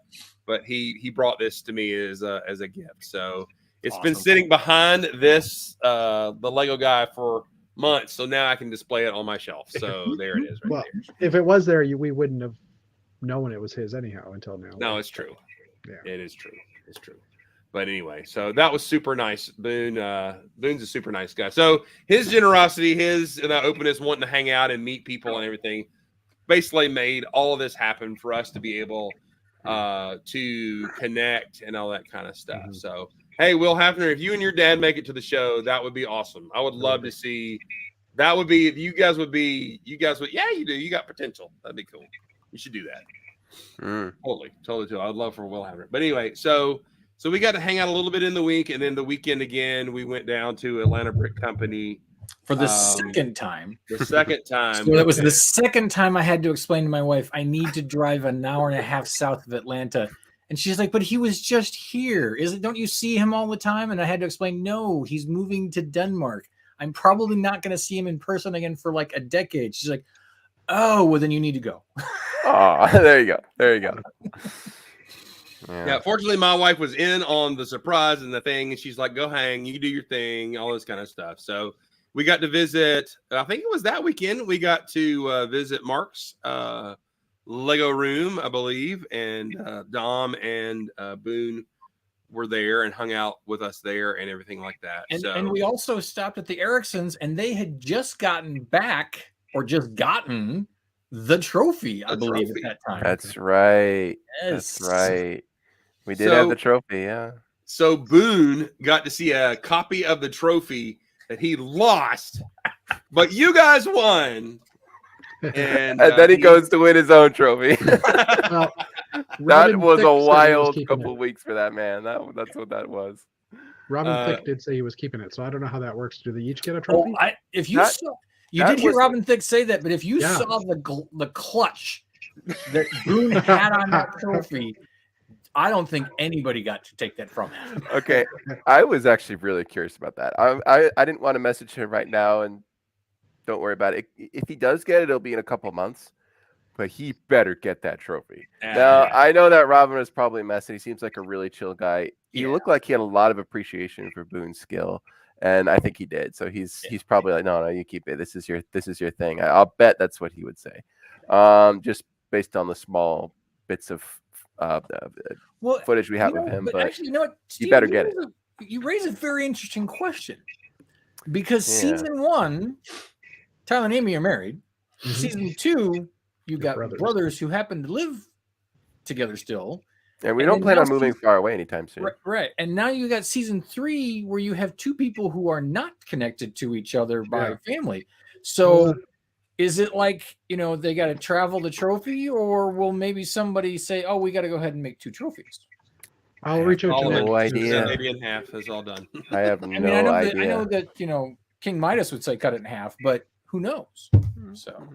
But he brought this to me as a gift. So it's been sitting behind this the Lego guy for months. So now I can display it on my shelf. So there it is, right there. If it was there, we wouldn't have known it was his anyhow until now. No, it's true. Yeah, it is true. It's true. But anyway, so that was super nice. Boone, Boone's a super nice guy. So his generosity, his openness, wanting to hang out and meet people and everything, basically made all of this happen for us to be able to connect and all that kind of stuff. Mm-hmm. So, hey, Will Hafner, if you and your dad make it to the show, that would be awesome. I would love to see. That would be, if you guys would, yeah, you do. You got potential. That'd be cool. You should do that. Totally. I'd love for Will Hafner. But anyway, so we got to hang out a little bit in the week, and then the weekend again, we went down to Atlanta Brick Company for the second time. The second time. So that was the second time I had to explain to my wife, I need to drive an hour and a half south of Atlanta. And she's like, but he was just here. Don't you see him all the time? And I had to explain, no, he's moving to Denmark. I'm probably not going to see him in person again for like a decade. She's like, oh, well, then you need to go. Oh, there you go. Yeah, fortunately, my wife was in on the surprise and the thing, and she's like, go hang, you do your thing, all this kind of stuff. So we got to visit, I think it was that weekend, we got to visit Mark's Lego room, I believe, and Dom and Boone were there and hung out with us there and everything like that. And we also stopped at the Ericksons, and they had just gotten the trophy, I believe, at that time. That's right. Yes. That's right. We did have the trophy, yeah. So Boone got to see a copy of the trophy that he lost, but you guys won. And then he goes to win his own trophy. Well, that was a wild couple of weeks for that man. That's what that was. Robin Thicke did say he was keeping it, so I don't know how that works. Do they each get a trophy? You did hear Robin Thicke say that, but if you saw the clutch that Boone had on that trophy, I don't think anybody got to take that from him. Okay, I was actually really curious about that. I didn't want to message him right now, and don't worry about it. If he does get it, it'll be in a couple of months, but he better get that trophy. Now, I know that Robin was probably messing. He seems like a really chill guy. He looked like he had a lot of appreciation for Boone's skill. And I think he did. So he's probably like, no, you keep it. This is your thing. I'll bet that's what he would say. Just based on the small bits of footage we have of him. But actually, you know what, Steve, you better get it. You raise a very interesting question. Because season 1, Tyler and Amy are married. Mm-hmm. Season 2, you got brothers who happen to live together still. And we don't plan on moving far away anytime soon. Right. And now you got season 3 where you have 2 people who are not connected to each other by family. So is it like, they got to travel the trophy, or will maybe somebody say, oh, we got to go ahead and make 2 trophies? I'll reach out to Nick. No idea. Maybe in half is all done. I have no idea. I know that, King Midas would say cut it in half, but who knows? So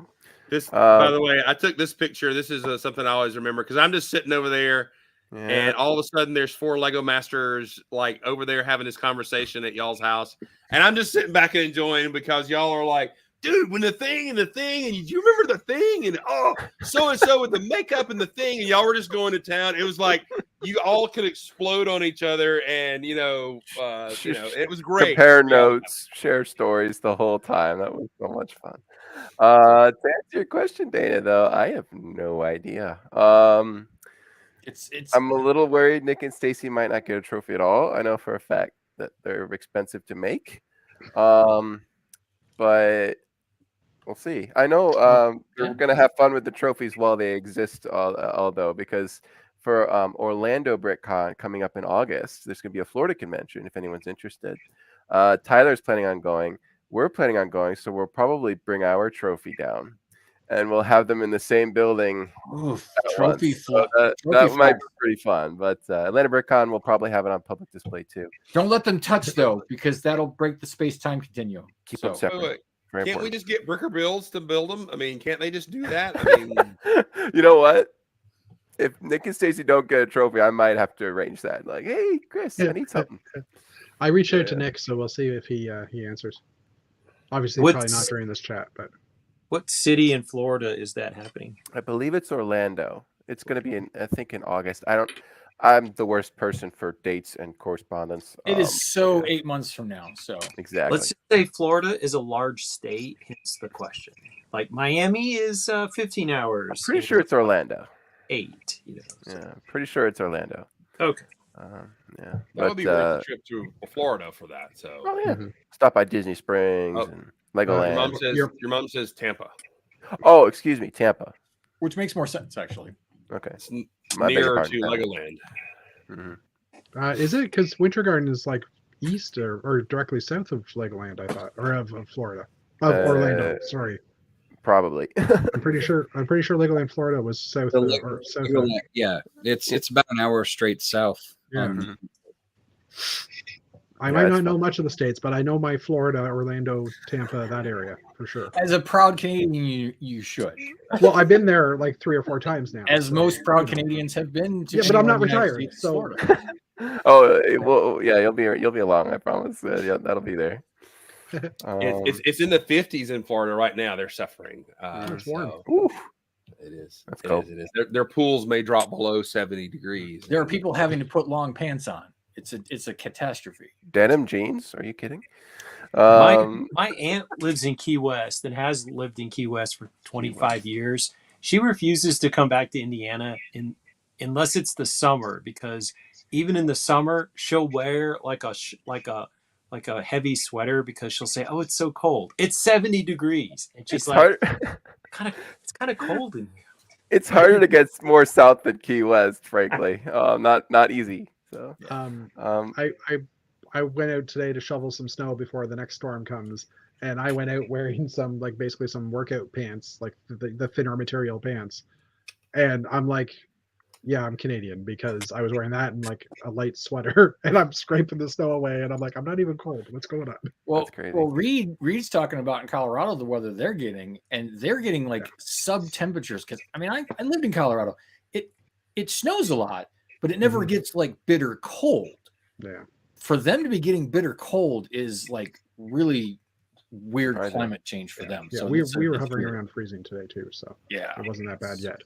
this, by the way, I took this picture. This is something I always remember because I'm just sitting over there. Yeah. And all of a sudden, there's 4 Lego Masters like over there having this conversation at y'all's house, and I'm just sitting back and enjoying because y'all are like, "Dude, when the thing, and you remember the thing, and so and so with the makeup and the thing, and y'all were just going to town." It was like you all could explode on each other, and it was great. Compare notes, share stories the whole time. That was so much fun. To answer your question, Dana, though, I have no idea. I'm a little worried Nick and Stacy might not get a trophy at all. I know for a fact that they're expensive to make. But we'll see. I know we're going to have fun with the trophies while they exist, although, because for Orlando BrickCon coming up in August, there's going to be a Florida convention if anyone's interested. Tyler's planning on going. We're planning on going, so we'll probably bring our trophy down. And we'll have them in the same building. Trophy float. That might be pretty fun. But Atlanta BrickCon will probably have it on public display too. Don't let them touch though, because that'll break the space-time continuum. Keep them separate. Can't we just get Bricker Builds to build them? I mean, can't they just do that? I mean, you know what? If Nick and Stacy don't get a trophy, I might have to arrange that. Like, hey, Chris, I need something. I reached out to Nick, so we'll see if he answers. Obviously, probably not during this chat, but What city in Florida is that happening? I believe it's Orlando. It's going to be I think in August. I'm the worst person for dates and correspondence. It is so 8 months from now. So exactly. Let's just say Florida is a large state. Hence the question. Like Miami is 15 hours. I'm pretty sure it's Orlando. 8. So. Yeah, pretty sure it's Orlando. Okay. Yeah. That would be worth a trip to Florida for that. So. Oh yeah. Stop by Disney Springs and Legoland. Your mom says Tampa. Oh, excuse me, Tampa. Which makes more sense, actually. Okay. It's nearer to Legoland. Mm-hmm. Is it because Winter Garden is like east or directly south of Legoland? I thought, or of Florida, Orlando. Sorry. Probably. I'm pretty sure Legoland, Florida, was south. South. Yeah, it's about an hour straight south. Yeah. I might not know much of the states, but I know my Florida, Orlando, Tampa, that area for sure. As a proud Canadian, you should. Well, I've been there like 3 or 4 times now. As most proud Canadians have been. To but I'm not retired, so. Well, yeah, you'll be along. I promise. Yeah, that'll be there. It's in the 50s in Florida right now. They're suffering. It's warm. It is. That's cool. It is. Their pools may drop below 70 degrees. There are people having to put long pants on. It's a catastrophe. Denim jeans? Are you kidding? My aunt lives in Key West and has lived in Key West for 25 years. She refuses to come back to Indiana unless it's the summer, because even in the summer she'll wear like a heavy sweater because she'll say, "Oh, it's so cold. It's 70 degrees." And she's like, "It's kind of cold in here." It's harder to get more south than Key West, frankly. Not easy. So, I went out today to shovel some snow before the next storm comes, and I went out wearing some basically some workout pants, like the thinner material pants, and I'm like, yeah, I'm Canadian, because I was wearing that and like a light sweater, and I'm scraping the snow away, and I'm like, I'm not even cold. What's going on? Well, that's crazy. Well, Reed's talking about in Colorado the weather they're getting, and they're getting like sub temperatures. Because I mean, I lived in Colorado. It snows a lot, but it never gets like bitter cold. Yeah. For them to be getting bitter cold is like really weird climate change for them. Yeah, so we were hovering around freezing today too, so yeah, it wasn't that bad yet.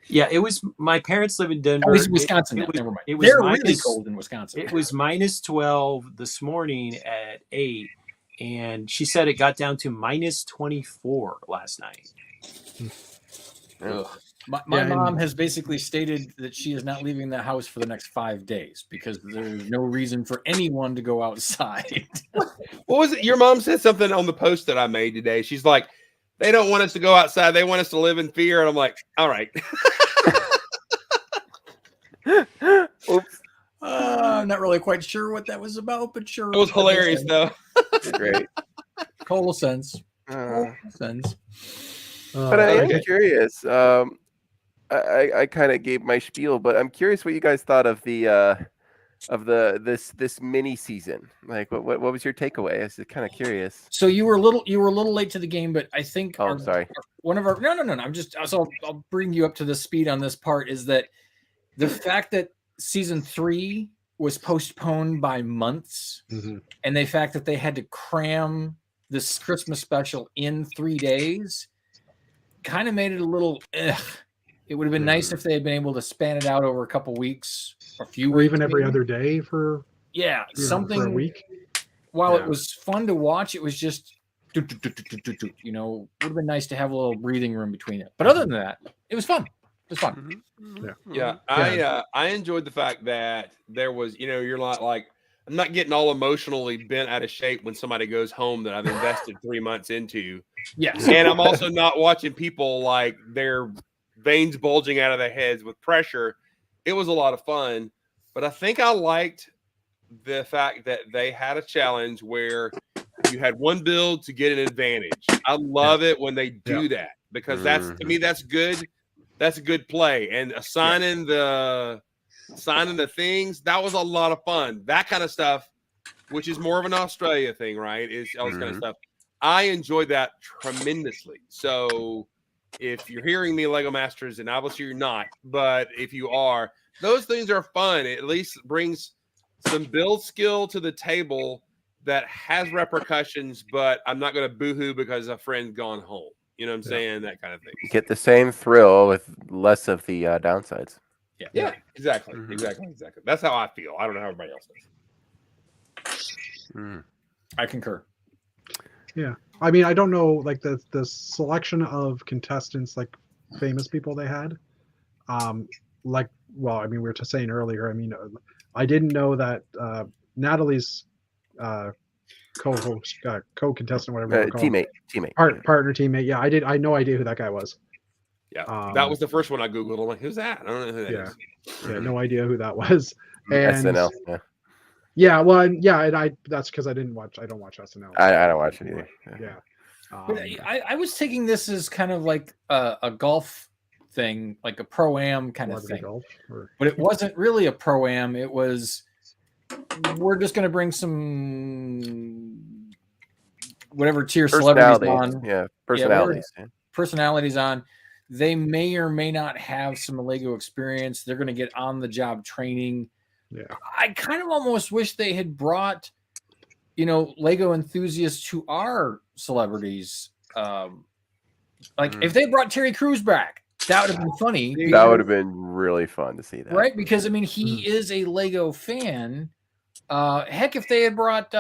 Yeah, it was. My parents live in Denver. At least Wisconsin. Never mind. They're really cold in Wisconsin. It was minus 12 this morning at 8, and she said it got down to minus 24 last night. My mom has basically stated that she is not leaving the house for the next 5 days because there's no reason for anyone to go outside. What was it? Your mom said something on the post that I made today. She's like, they don't want us to go outside. They want us to live in fear. And I'm like, all right. Oops. I'm not really quite sure what that was about, but sure. It was hilarious, though. Great. Total sense. Total sense. But I am curious. I kind of gave my spiel, but I'm curious what you guys thought of this mini season. Like, what was your takeaway? I was kind of curious. So you were a little late to the game, but I think sorry. No. I'll bring you up to the speed on this part. Is that the fact that season 3 was postponed by months, and the fact that they had to cram this Christmas special in 3 days kind of made it a little. It would have been nice if they had been able to span it out over a couple weeks, a few weeks, or even every other day for something for a week. While it was fun to watch, it was just would have been nice to have a little breathing room between it. But other than that, it was fun. It was fun. Yeah. I enjoyed the fact that there was, you're not like, I'm not getting all emotionally bent out of shape when somebody goes home that I've invested 3 months into. Yes. And I'm also not watching people like their veins bulging out of their heads with pressure. It was a lot of fun, but I think I liked the fact that they had a challenge where you had one build to get an advantage. I love it when they do that, because that's, to me, that's good. That's a good play. And assigning the things, that was a lot of fun. That kind of stuff, which is more of an Australia thing, right? Is all this kind of stuff. I enjoyed that tremendously. So if you're hearing me, Lego Masters, and obviously you're not, but if you are, those things are fun. It at least brings some build skill to the table that has repercussions, but I'm not going to boohoo because a friend's gone home. You know what I'm saying? That kind of thing. You get the same thrill with less of the downsides. Yeah, exactly. Exactly. That's how I feel. I don't know how everybody else does. I concur. Yeah. I mean, I don't know, like the selection of contestants, like famous people they had. Like, well, I mean, we were just saying earlier, I mean, I didn't know that Natalie's co-host, co-contestant, whatever teammate. Partner, teammate. Yeah, I had no idea who that guy was. Yeah, that was the first one I Googled. I'm like, who's that? I don't know who that is. Yeah, no idea who that was. And SNL. Yeah, well, and that's because I don't watch SNL. I don't watch it either. Yeah. I was taking this as kind of like a golf thing, like a pro-am kind of thing. But it wasn't really a pro-am. It was, we're just going to bring some whatever tier celebrities on. Yeah, personalities. Personalities on. They may or may not have some Lego experience. They're going to get on-the-job training. Yeah. I kind of almost wish they had brought, Lego enthusiasts who are celebrities. If they brought Terry Crews back, that would have been funny. That would have been really fun to see that. Right? Because, I mean, he is a Lego fan. Heck, if they had brought,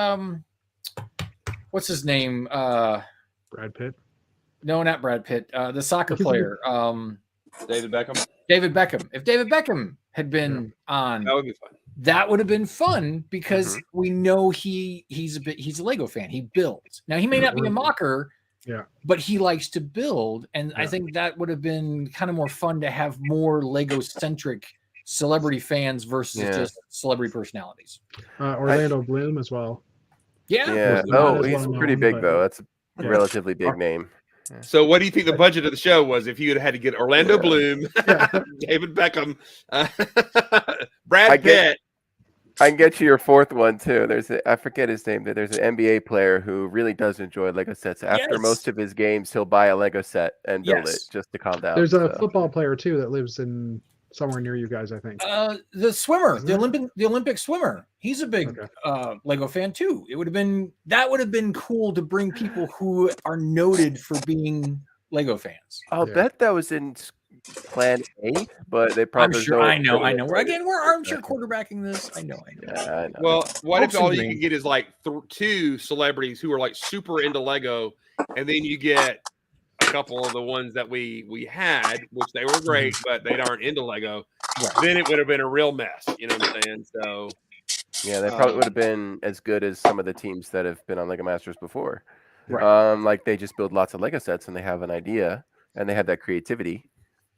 what's his name? Brad Pitt? No, not Brad Pitt. The soccer player. David Beckham. David Beckham. If David Beckham had been on, that would be fun. That would have been fun because we know he's a Lego fan. He builds. Now he may not be a mocker, but he likes to build, and I think that would have been kind of more fun to have more Lego centric celebrity fans versus just celebrity personalities. Orlando Bloom as well. Yeah. Oh, he's pretty big though. That's a relatively big name. So, what do you think the budget of the show was if you had to get Orlando Bloom, David Beckham, Brad Pitt? I can get you your fourth one too. I forget his name. There's an NBA player who really does enjoy Lego sets. After most of his games, he'll buy a Lego set and build it just to calm down. There's a football player too that lives in somewhere near you guys, I think. The swimmer, the Olympic swimmer. He's a big Lego fan too. That would have been cool to bring people who are noted for being Lego fans. I'll bet that was in Plan 8, but they probably. I'm sure. I know. We're armchair quarterbacking this. I know. Yeah, I know. Well, what if all you can get is like two celebrities who are like super into Lego, and then you get a couple of the ones that we had, which they were great, but they aren't into Lego. Right. Then it would have been a real mess. You know what I'm saying? So. Yeah, they probably would have been as good as some of the teams that have been on Lego Masters before. Right. Like they just build lots of Lego sets and they have an idea and they have that creativity.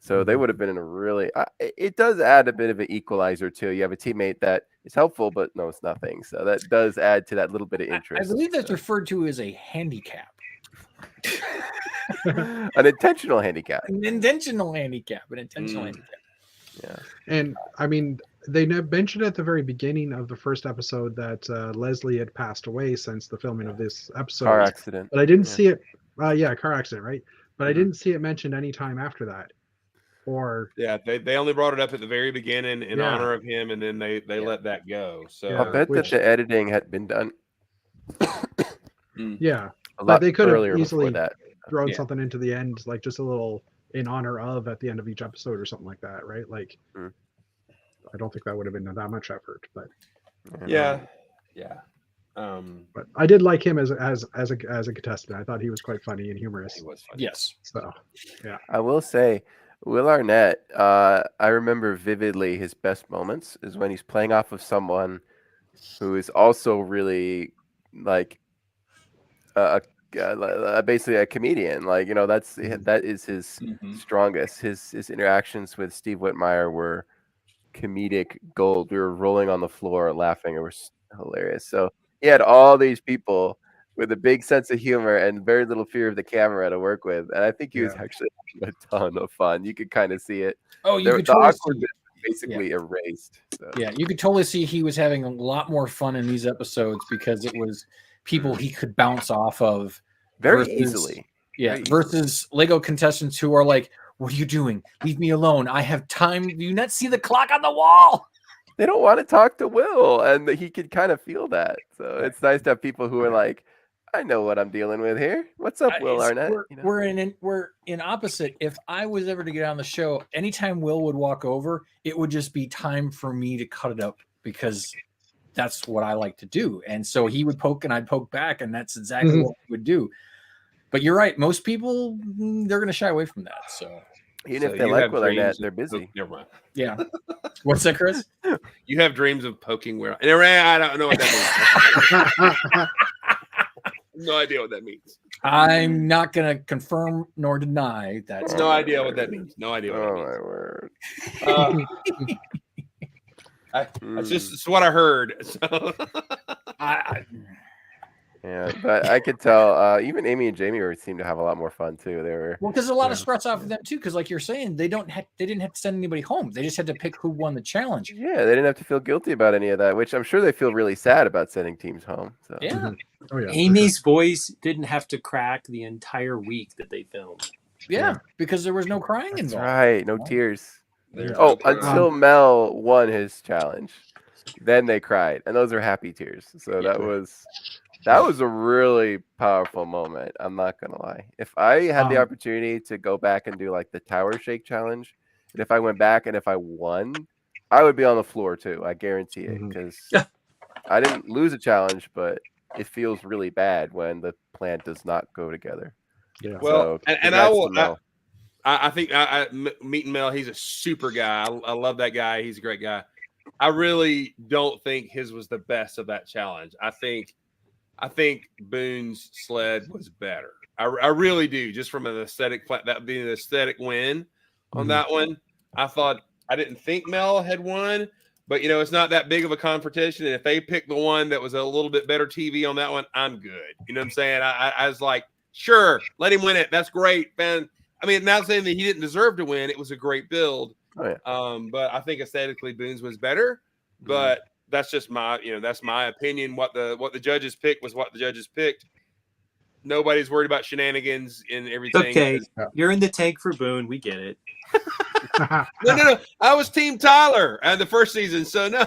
So they would have been in a really. It does add a bit of an equalizer too. You have a teammate that is helpful, but knows nothing. So that does add to that little bit of interest. I believe that's referred to as a handicap. An intentional handicap. An intentional handicap. Yeah. And I mean, they mentioned at the very beginning of the first episode that Leslie had passed away since the filming of this episode. Car accident. But I didn't see it. Car accident, right? But I didn't see it mentioned any time after that. They only brought it up at the very beginning in honor of him, and then they let that go. So I'll bet that the editing had been done. But they could have easily thrown something into the end, like just a little in honor of at the end of each episode or something like that, right? Like, I don't think that would have been that much effort, but but I did like him as a contestant. I thought he was quite funny and humorous. He was funny. Yes. So, yeah. I will say, Will Arnett, I remember vividly his best moments is when he's playing off of someone who is also really like basically a comedian. Like, that is his strongest. His interactions with Steve Whitmire were comedic gold. We were rolling on the floor laughing. It was hilarious. So he had all these people with a big sense of humor and very little fear of the camera to work with. And I think he was actually having a ton of fun. You could kind of see it. Oh, you could totally see basically erased. So. Yeah, you could totally see he was having a lot more fun in these episodes because it was people he could bounce off of very easily. Yeah, versus Lego contestants who are like, "What are you doing? Leave me alone. I have time. Do you not see the clock on the wall?" they don't want to talk to Will, and he could kind of feel that. So it's nice to have people who are like, I know what I'm dealing with here. What's up, Will Arnett? We're in opposite. If I was ever to get on the show, anytime Will would walk over, it would just be time for me to cut it up because that's what I like to do. And so he would poke and I'd poke back, and that's exactly what we would do. But you're right. Most people, they're going to shy away from that. So even if they like Will Arnett, they're busy. Never mind. Yeah. What's that, Chris? You have dreams of poking Will. I don't know what that means. No idea what that means. I'm not going to confirm nor deny that. No idea what that means. No idea what that means. My word. That's just it's what I heard. So. Yeah, but I could tell even Amy and Jamie seemed to have a lot more fun too. They were there's a lot of stress off of them too, because like you're saying, they didn't have to send anybody home. They just had to pick who won the challenge. Yeah, they didn't have to feel guilty about any of that, which I'm sure they feel really sad about sending teams home. So yeah. Oh, yeah. Amy's voice didn't have to crack the entire week that they filmed. Yeah, because there was no crying That's involved. right, no tears. There's Until Mel won his challenge, then they cried, and those are happy tears. So that was a really powerful moment. I'm not gonna lie. If I had the opportunity to go back and do like the tower shake challenge, and if I went back and if I won, I would be on the floor too. I guarantee it, because I didn't lose a challenge, but it feels really bad when the plan does not go together. Yeah. Well, so, and I will. I think meeting Mel, he's a super guy. I love that guy. He's a great guy. I really don't think his was the best of that challenge. I think Boone's sled was better. I really do. Just from an aesthetic, that being an aesthetic win on that one. I didn't think Mel had won, but it's not that big of a confrontation. And if they picked the one that was a little bit better TV on that one, I'm good. You know what I'm saying? I was like, sure, let him win it. That's great, man. I mean, not saying that he didn't deserve to win. It was a great build. Oh, yeah. But I think aesthetically Boone's was better. But that's just my, that's my opinion. What the judges picked was what the judges picked. Nobody's worried about shenanigans and everything. Okay, you're in the tank for Boone. We get it. No. I was Team Tyler at the first season, so no.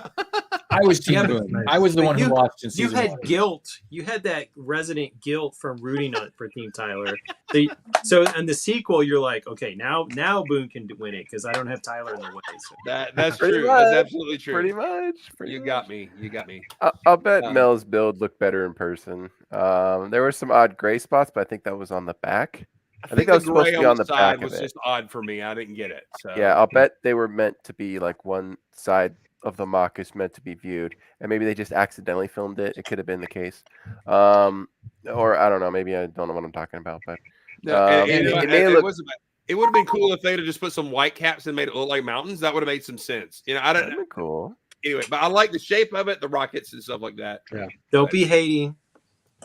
I was Team Boone. I was the one who lost in season 1. You had guilt. You had that resident guilt from rooting for Team Tyler. So in the sequel, you're like, okay, now Boone can win it because I don't have Tyler in the way. So. That's true. That's absolutely true. Pretty much. You got me. I'll bet Mel's build looked better in person. There were some odd gray spots, but I think that was on the back. I think that was supposed to be on the back was of it. just odd for me. I didn't get it. So. Yeah, I'll bet they were meant to be like one side of the mock is meant to be viewed, and maybe they just accidentally filmed it. It could have been the case, or I don't know. Maybe I don't know what I'm talking about, but it would have been cool if they'd have just put some white caps and made it look like mountains. That would have made some sense. I don't know. Cool. Anyway, but I like the shape of it, the rockets and stuff like that. Yeah. Don't be hating.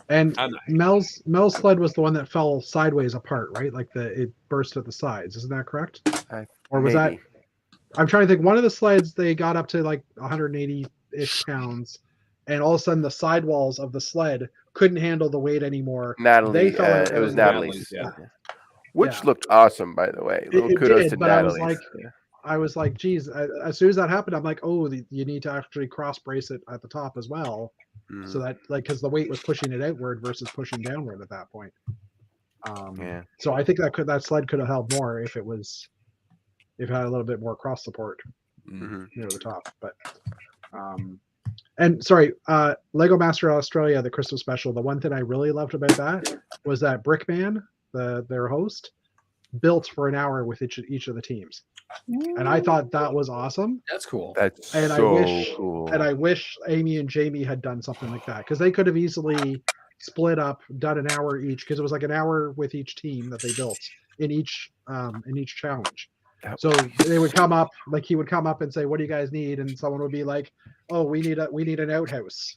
And Mel's sled was the one that fell sideways apart, right? Like it burst at the sides. Isn't that correct? Or was that? I'm trying to think. One of the sleds, they got up to like 180-ish pounds, and all of a sudden the sidewalls of the sled couldn't handle the weight anymore. Natalie, they fell it was Natalie's, which looked awesome, by the way. Kudos to Natalie. I was like, geez, as soon as that happened, I'm like, oh, you need to actually cross brace it at the top as well. So that, like, because the weight was pushing it outward versus pushing downward at that point. So I think that sled could have held more if it had a little bit more cross support near the top. But and sorry, Lego Master Australia, the Christmas special. The one thing I really loved about that was that Brickman, their host, built for an hour with each of the teams. And I thought that was awesome. That's cool. Cool. And I wish Amy and Jamie had done something like that, because they could have easily split up, done an hour each, because it was like an hour with each team that they built in each challenge. So they would come up, like he would come up and say, "What do you guys need?" And someone would be like, "Oh, we need an outhouse."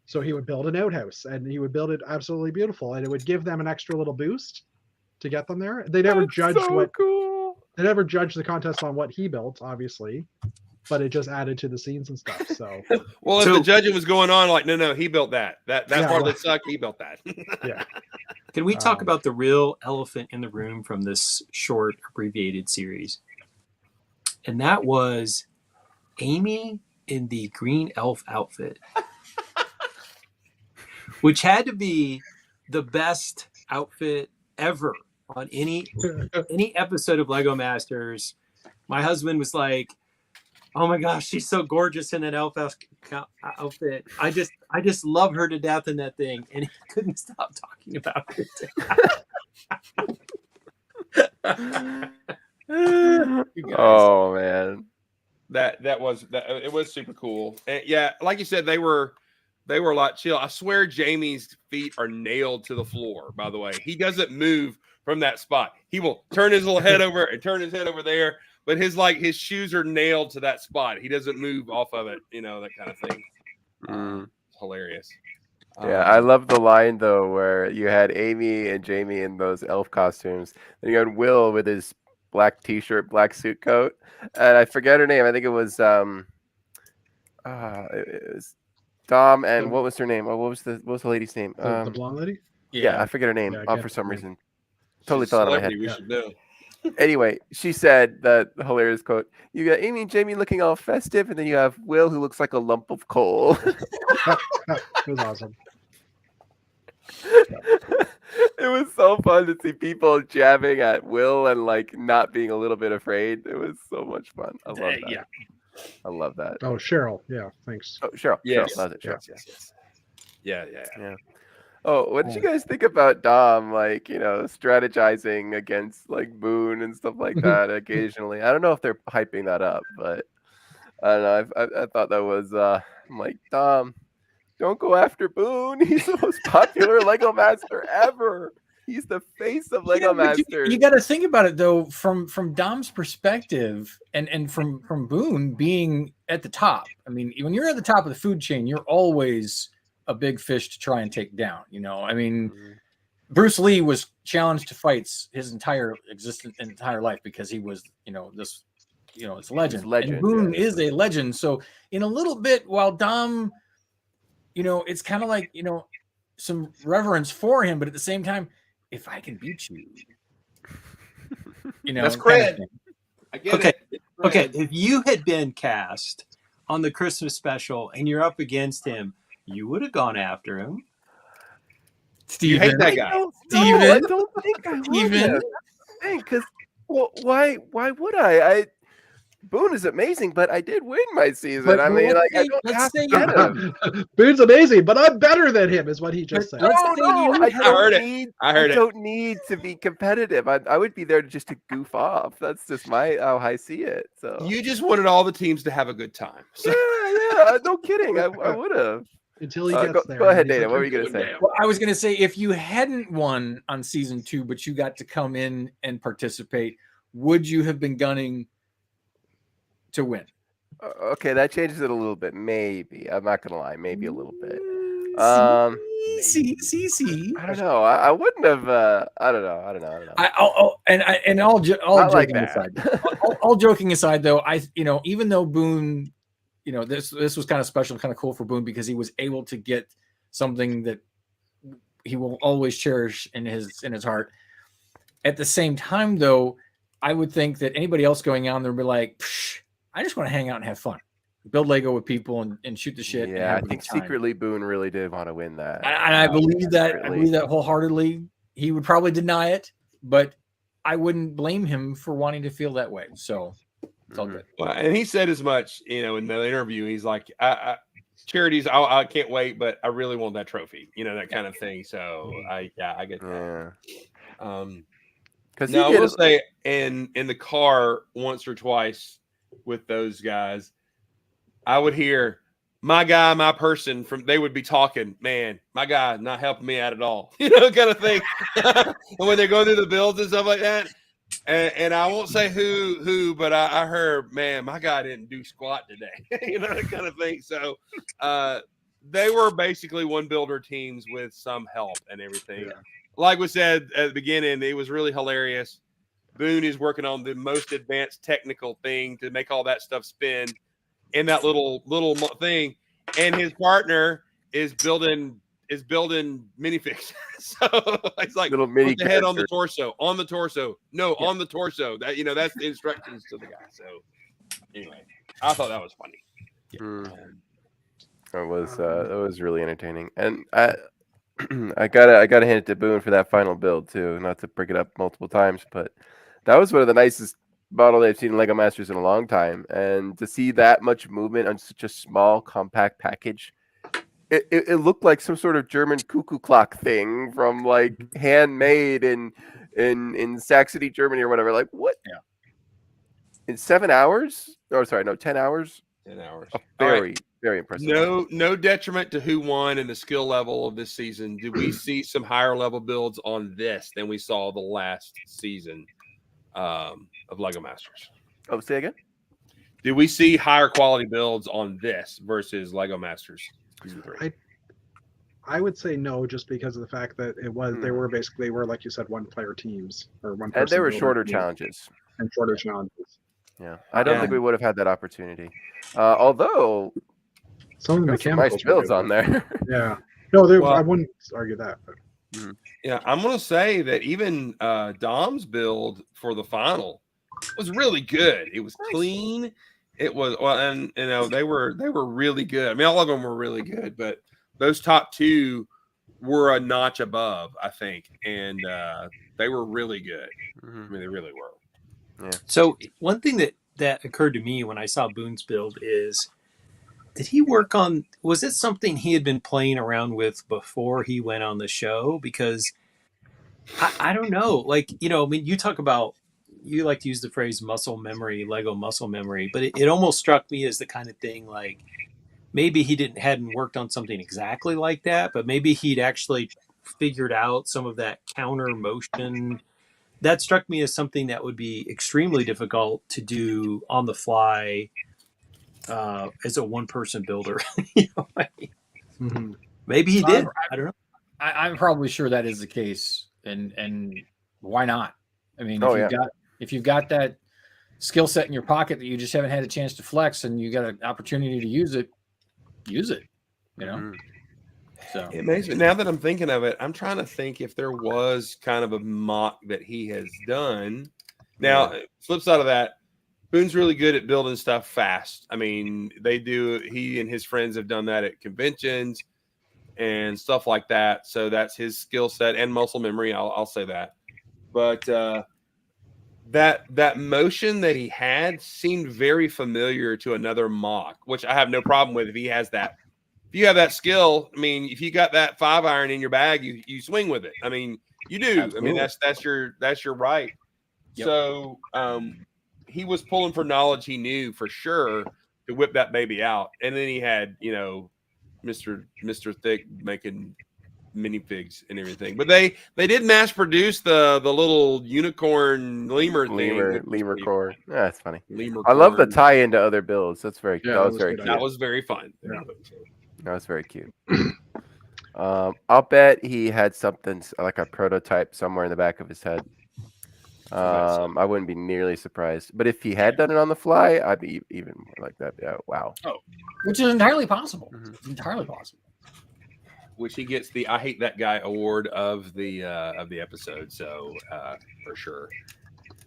So he would build an outhouse, and he would build it absolutely beautiful, and it would give them an extra little boost to get them there. They never judged They never judged the contest on what he built, obviously, but it just added to the scenes and stuff. So, well, if the judging was going on, like, no, he built that part that sucked. He built that. Yeah. Can we talk about the real elephant in the room from this short abbreviated series? And that was Amy in the green elf outfit, which had to be the best outfit ever on any episode of Lego Masters. My husband was like, "Oh my gosh, she's so gorgeous in that elf outfit. I just love her to death in that thing," and he couldn't stop talking about it. Oh man, it was super cool. And yeah, like you said, they were a lot chill. I swear Jamie's feet are nailed to the floor, by the way. He doesn't move from that spot. He will turn his little head over and turn his head over there, but his shoes are nailed to that spot. He doesn't move off of it, that kind of thing. It's hilarious. Yeah, I love the line though where you had Amy and Jamie in those elf costumes. Then you had Will with his black t-shirt, black suit coat, and I forget her name. I think it was it was Dom, and what was her name? What was the lady's name? The blonde lady? Yeah, I forget her name for some reason. Totally fell out of my head. We should know. Anyway, she said that hilarious quote. You got Amy and Jamie looking all festive, and then you have Will who looks like a lump of coal. It was awesome. It was so fun to see people jabbing at Will and not being a little bit afraid. It was so much fun. I love that. Yeah. I love that. Oh, Cheryl. Yeah, thanks. Oh, Cheryl. Yes. Cheryl. Loves it, Cheryl. Yes. Yeah. Oh, what did you guys think about Dom? Strategizing against Boone and stuff like that occasionally. I don't know if they're hyping that up, but I don't know. I thought that was. I'm like, Dom, don't go after Boone. He's the most popular Lego Master ever. He's the face of Lego Masters. You got to think about it though, from Dom's perspective, and from Boone being at the top. I mean, when you're at the top of the food chain, you're always a big fish to try and take down. I mean, Bruce Lee was challenged to fights his entire life because he was, this, it's a legend. And Boone is a legend. So in a little bit, while Dom, it's kind of like, some reverence for him, but at the same time, if I can beat you, that's cred. I get it. Okay. If you had been cast on the Christmas special and you're up against him, you would have gone after him. You hate that guy. I don't think I would have. Because why would I? Boone is amazing, but I did win my season. I don't have to get him. Boone's amazing, but I'm better than him, is what he just said. I heard it. I don't need to be competitive. I would be there just to goof off. That's just how I see it. So you just wanted all the teams to have a good time. So. Yeah. No kidding. I would have. Until he gets there. Go ahead, Dana. What were you going to say? Well, I was going to say, if you hadn't won on season 2, but you got to come in and participate, would you have been gunning to win? Okay, that changes it a little bit. Maybe. I'm not gonna lie. Maybe a little bit. See. I don't know. I wouldn't have. I don't know. All joking aside, though, even though Boone, this was kind of special, kind of cool for Boone because he was able to get something that he will always cherish in his heart. At the same time, though, I would think that anybody else going on there would be like, I just want to hang out and have fun, build Lego with people and shoot the shit. Yeah, I think secretly Boone really did want to win that. And I believe that. I believe that wholeheartedly. He would probably deny it, but I wouldn't blame him for wanting to feel that way. So it's all good. Well, and he said as much, in the interview. He's like, charities, I can't wait, but I really want that trophy, that kind of thing. So I get that. Because I will say, in the car once or twice with those guys, I would hear my guy, my person they would be talking, man, my guy not helping me out at all, kind of thing. And when they go through the builds and stuff like that, and I won't say who, but I heard, man, my guy didn't do squat today, that kind of thing. So they were basically one builder teams with some help and everything. Yeah. Like we said at the beginning, it was really hilarious. Boone is working on the most advanced technical thing to make all that stuff spin in that little thing, and his partner is building minifigs. So it's like little mini put the head on the torso, on the torso. On the torso. That that's the instructions to the guy. So anyway, I thought that was funny. It was really entertaining, and I gotta hand it to Boone for that final build too. Not to bring it up multiple times, but that was one of the nicest models I've seen in Lego Masters in a long time. And to see that much movement on such a small, compact package, it looked like some sort of German cuckoo clock thing from like handmade in Saxony, Germany, or whatever. Like what? Yeah. In 7 hours? Oh, sorry, no, 10 hours. 10 hours. Very impressive. No detriment to who won and the skill level of this season. Did we see some higher level builds on this than we saw the last season of Lego Masters? Oh, say again? Did we see higher quality builds on this versus Lego Masters season 3? I would say no, just because of the fact that they were basically like you said, one player teams or one person. And they were shorter challenges. And shorter challenges. Yeah, I don't think we would have had that opportunity. Although some of the mechanical nice builds on there. Yeah, no, I wouldn't argue that. But. Yeah, I'm gonna say that even Dom's build for the final was really good. It was clean. It was and they were really good. I mean, all of them were really good, but those top two were a notch above, I think, and they were really good. I mean, they really were. Yeah. So one thing that occurred to me when I saw Boone's build is, did he work on, was it something he had been playing around with before he went on the show? Because I don't know, like, I mean, you talk about, you like to use the phrase muscle memory, Lego muscle memory, but it almost struck me as the kind of thing like maybe he hadn't worked on something exactly like that, but maybe he'd actually figured out some of that counter motion. That struck me as something that would be extremely difficult to do on the fly as a one-person builder. Maybe he did. I don't know. I'm probably sure that is the case, and why not? I mean, if you've got that skill set in your pocket that you just haven't had a chance to flex, and you got an opportunity to use it. So it makes me, now that I'm thinking of it, I'm trying to think if there was kind of a mock that he has done. Now, flip side of that, Boone's really good at building stuff fast. I mean, he and his friends have done that at conventions and stuff like that. So that's his skill set and muscle memory. I'll say that. But that motion that he had seemed very familiar to another mock, which I have no problem with if he has that. If you have that skill, I mean, if you got that 5-iron in your bag, you swing with it. I mean, you do. Absolutely. I mean, that's your right. Yep. So he was pulling for knowledge he knew for sure to whip that baby out. And then he had, Mr. Thick making minifigs and everything. But they did mass produce the little unicorn lemur core. Yeah, that's funny. Lemur I love the tie into other builds. That's very that was very cute. That was very fun. Yeah. That was very cute. I'll bet he had something like a prototype somewhere in the back of his head. I wouldn't be nearly surprised. But if he had done it on the fly, I'd be even more like that. Yeah, wow. Oh, which is entirely possible. It's entirely possible. Which he gets the "I Hate That Guy" award of the episode. So for sure,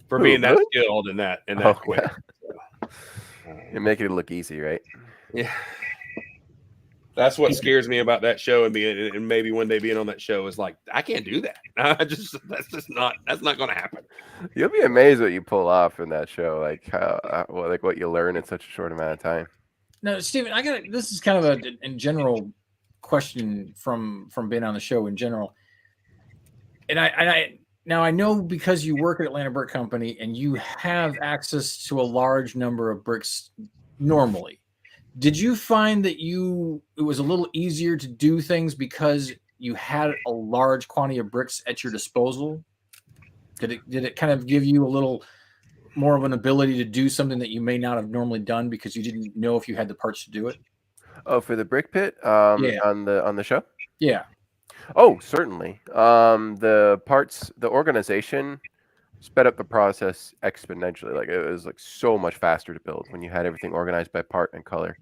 for being that skilled and that quick. Yeah. You're making it look easy, right? Yeah. That's what scares me about that show, and maybe one day being on that show is like, I can't do that. That's not going to happen. You'll be amazed what you pull off in that show, like how what you learn in such a short amount of time. No, Steven, this is kind of a in general question from being on the show in general, and I know because you work at Atlanta Brick Company and you have access to a large number of bricks normally. Did you find that it was a little easier to do things because you had a large quantity of bricks at your disposal? Did it kind of give you a little more of an ability to do something that you may not have normally done because you didn't know if you had the parts to do it? Oh, for the brick pit, yeah. on the show? Yeah. Oh, certainly. The parts, the organization sped up the process exponentially. Like it was like so much faster to build when you had everything organized by part and color.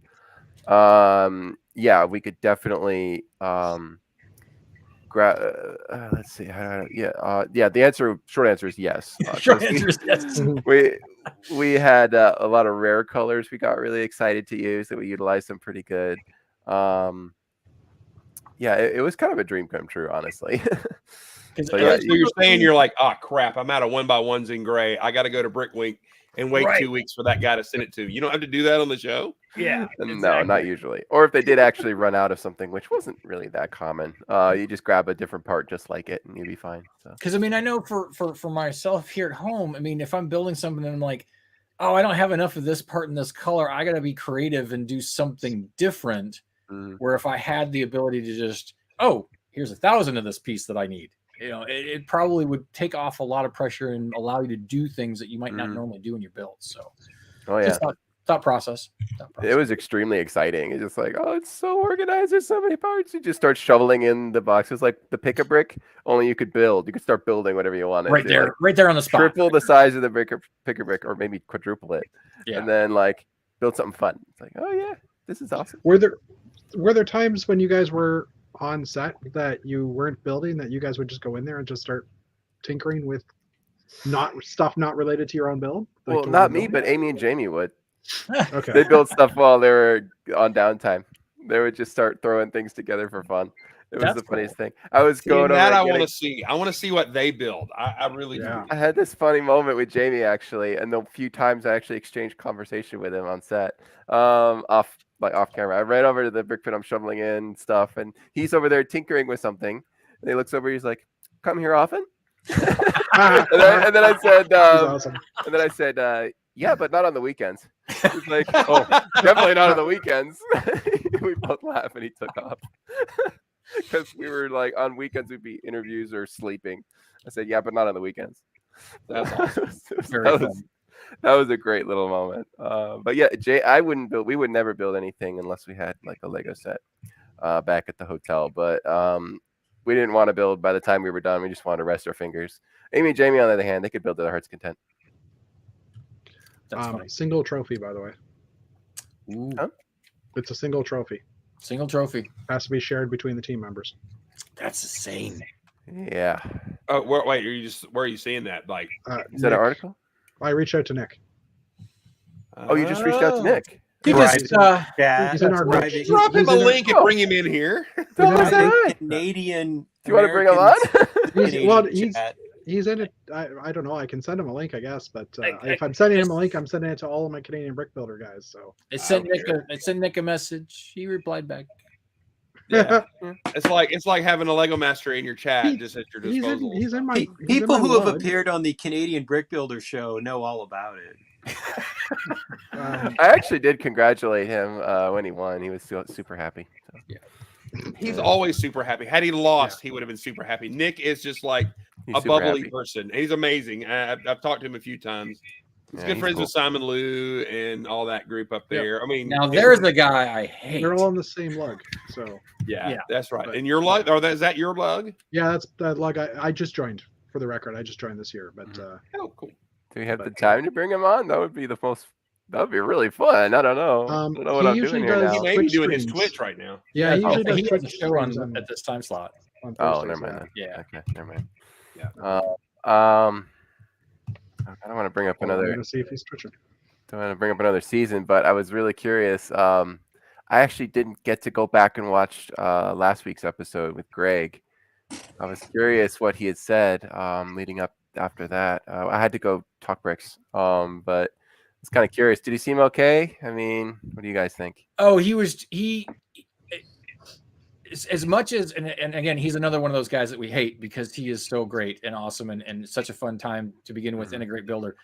Yeah, we could definitely let's see. The short answer is yes. Short answer is yes. we had a lot of rare colors we got really excited to use that we utilized them pretty good. Yeah, it was kind of a dream come true, honestly. So you're saying you're like, oh crap, I'm out of 1x1s in gray. I got to go to Brickwink and wait 2 weeks for that guy to send it to. You don't have to do that on the show. Yeah, no, not usually. Or if they did actually run out of something, which wasn't really that common, you just grab a different part just like it, and you'll be fine. Because I mean, I know for myself here at home, I mean, if I'm building something and I'm like, oh, I don't have enough of this part in this color, I got to be creative and do something different. Where if I had the ability to just, oh, here's 1,000 of this piece that I need, you know, it probably would take off a lot of pressure and allow you to do things that you might not normally do in your builds. So, just thought process. It was extremely exciting. It's just like, oh, it's so organized. There's so many parts. You just start shoveling in the boxes like the pick-a-brick. Only you could build. You could start building whatever you wanted. Right there, right there on the spot. Triple the size of the pick-a-brick, or maybe quadruple it. Yeah. And then like build something fun. It's like, oh yeah, this is awesome. Were there times when you guys were on set that you weren't building, that you guys would just go in there and just start tinkering with stuff not related to your own build? Well, not me, but Amy and Jamie would. Okay. They built stuff while they were on downtime. They would just start throwing things together for fun. It was the funniest thing. I was going over. I want to see. I want to see what they build. I really do. I had this funny moment with Jamie actually, and the few times I actually exchanged conversation with him on set, off camera. I ran over to the brick pit I'm shoveling in stuff, and he's over there tinkering with something. And he looks over. He's like, "Come here often?" and then I said, awesome. And then I said, yeah, but not on the weekends. He's like, oh, definitely not on the weekends. We both laughed, and he took off. Because we were like, on weekends, we'd be interviews or sleeping. I said, yeah, but not on the weekends. That's awesome. That was a great little moment. But yeah, we would never build anything unless we had like a Lego set back at the hotel. But we didn't want to build by the time we were done. We just wanted to rest our fingers. Amy and Jamie, on the other hand, they could build to their heart's content. That's funny. Single trophy, by the way. Ooh. Huh? It's a single trophy. Single trophy. Has to be shared between the team members. That's insane. Yeah. Oh, wait. Where are you seeing that? Like, is that an article? I reached out to Nick. Oh, you just reached out to Nick. He's in our group. Drop him a link and bring him in here. Canadian. Do you want to bring him on? He's in it. I don't know. I can send him a link, I guess. But if I'm sending him a link, I'm sending it to all of my Canadian brick builder guys. So I sent Nick a message. He replied back. Yeah. It's like having a Lego Master in your chat just at your disposal. He's in my people who have appeared on the Canadian Brick Builder show know all about it. I actually did congratulate him when he won. He was super happy. So. Yeah. He's always super happy. Had he lost, he would have been super happy. Nick is just like a bubbly person. He's amazing. I've talked to him a few times. He's good friends with Simon Liu and all that group up there. I mean, now there's the guy I hate. They're all in the same lug. So yeah, that's right. And your lug, or is that your lug? Yeah, that's the lug. I just joined. For the record, I just joined this year. But oh, cool. Do we have the time to bring him on? That would be the most. That would be really fun. I don't know. I don't know what I'm doing here now. He may be doing his Twitch right now. Yeah, he usually does Twitch Twitch show at this time slot. Oh, never mind. Then. Yeah. Okay, never mind. Yeah. I don't want to bring up another. I'm gonna see if he's twitching. Don't want to bring up another season, but I was really curious. I actually didn't get to go back and watch last week's episode with Greg. I was curious what he had said leading up after that. I had to go talk bricks, but it's kind of curious. Did he seem okay? I mean, what do you guys think? Oh, he as much as and again, he's another one of those guys that we hate because he is so great and awesome and such a fun time to begin with and a great builder.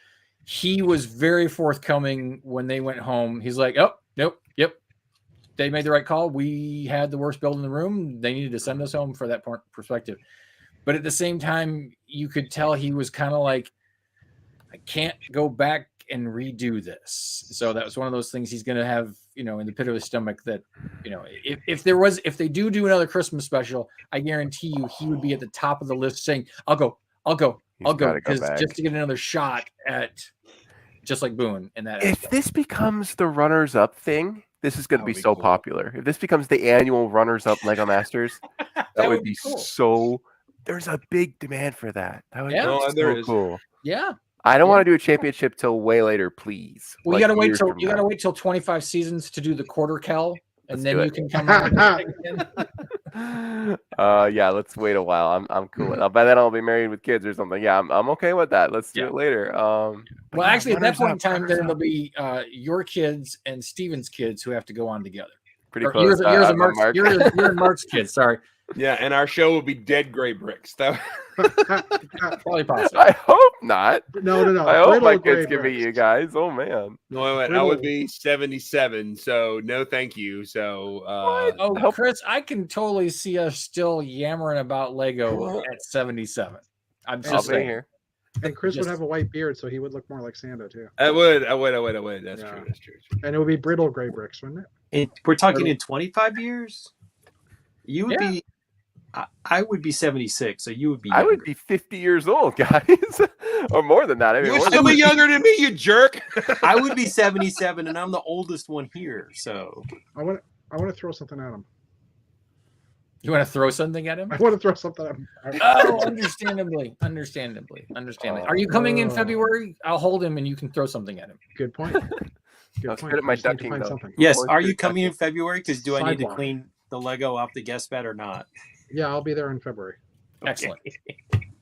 He was very forthcoming when they went home. He's like, oh, nope, yep. They made the right call. We had the worst build in the room. They needed to send us home for that perspective. But at the same time, you could tell he was kind of like, I can't go back and redo this. So that was one of those things he's going to have, in the pit of his stomach that, if they do another Christmas special, I guarantee you he would be at the top of the list saying, I'll go because just to get another shot at just like Boone in that. If this becomes the runners up thing, this is going to be so cool. Popular. If this becomes the annual runners up Lego Masters, that would be cool. So there's a big demand for that. That would be so cool. Yeah. I don't want to do a championship till way later, please. Well, Like you gotta wait years till from now. 25 seasons to do the quarter cal, and Let's then do you it. can come on. Yeah, let's wait a while. I'm cool with it. By then I'll be married with kids or something. Yeah, I'm okay with that. Let's do it later. Well, actually, at that point in time, then it'll be your kids and Steven's kids who have to go on together. Pretty Or close. Yours and Mark's, you're and Mark's kids. Sorry, Yeah, and our show will be Dead Gray Bricks. probably possible. I hope not. No. I hope my Brittle kids gray can beat bricks. you guys. Oh man. No, I would be 77, so no thank you. So Oh, Chris, I can totally see us still yammering about Lego at 77. I'm I'll just be saying. here. And Chris would Just- have a white beard, so he would look more like Santa too. I would. That's Yeah. true. That's true. And it would be brittle gray bricks, wouldn't it? And we're talking in 25 years. You would be. I would be 76, so you would be. I would be 50 years old, guys, or more than that. I mean, You're what- still be younger than me, you jerk. I would be 77, and I'm the oldest one here. So I want to throw something at him. You want to throw something at him? I want to throw something at him. Oh, understandably. Are you coming in February? I'll hold him, and you can throw something at him. Good point. Let's get at my I just need to ducking, find though. something. yes, Or are two you coming in seconds. February? Because do I need to Sidewalk. clean the Lego off the guest bed or not? Yeah, I'll be there in February. Excellent.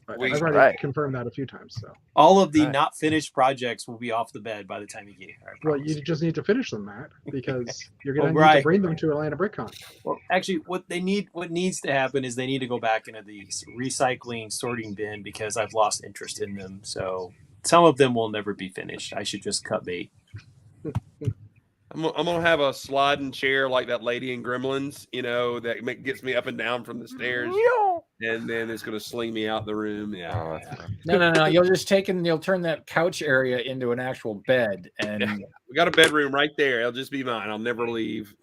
But Wait, I've already right. confirmed that a few times. So, All of the Right. not finished projects will be off the bed by the time you get here. I well, promise. you just need to finish them, Matt, because you're going to Oh, need to right. bring them to Atlanta BrickCon. Well, actually, what needs to happen is they need to go back into the recycling sorting bin because I've lost interest in them. So some of them will never be finished. I should just cut bait. I'm gonna have a sliding chair like that lady in Gremlins, that gets me up and down from the stairs, and then it's gonna sling me out the room. Yeah. Oh, that's fine. No. You'll turn that couch area into an actual bed, and We got a bedroom right there. It'll just be mine. I'll never leave.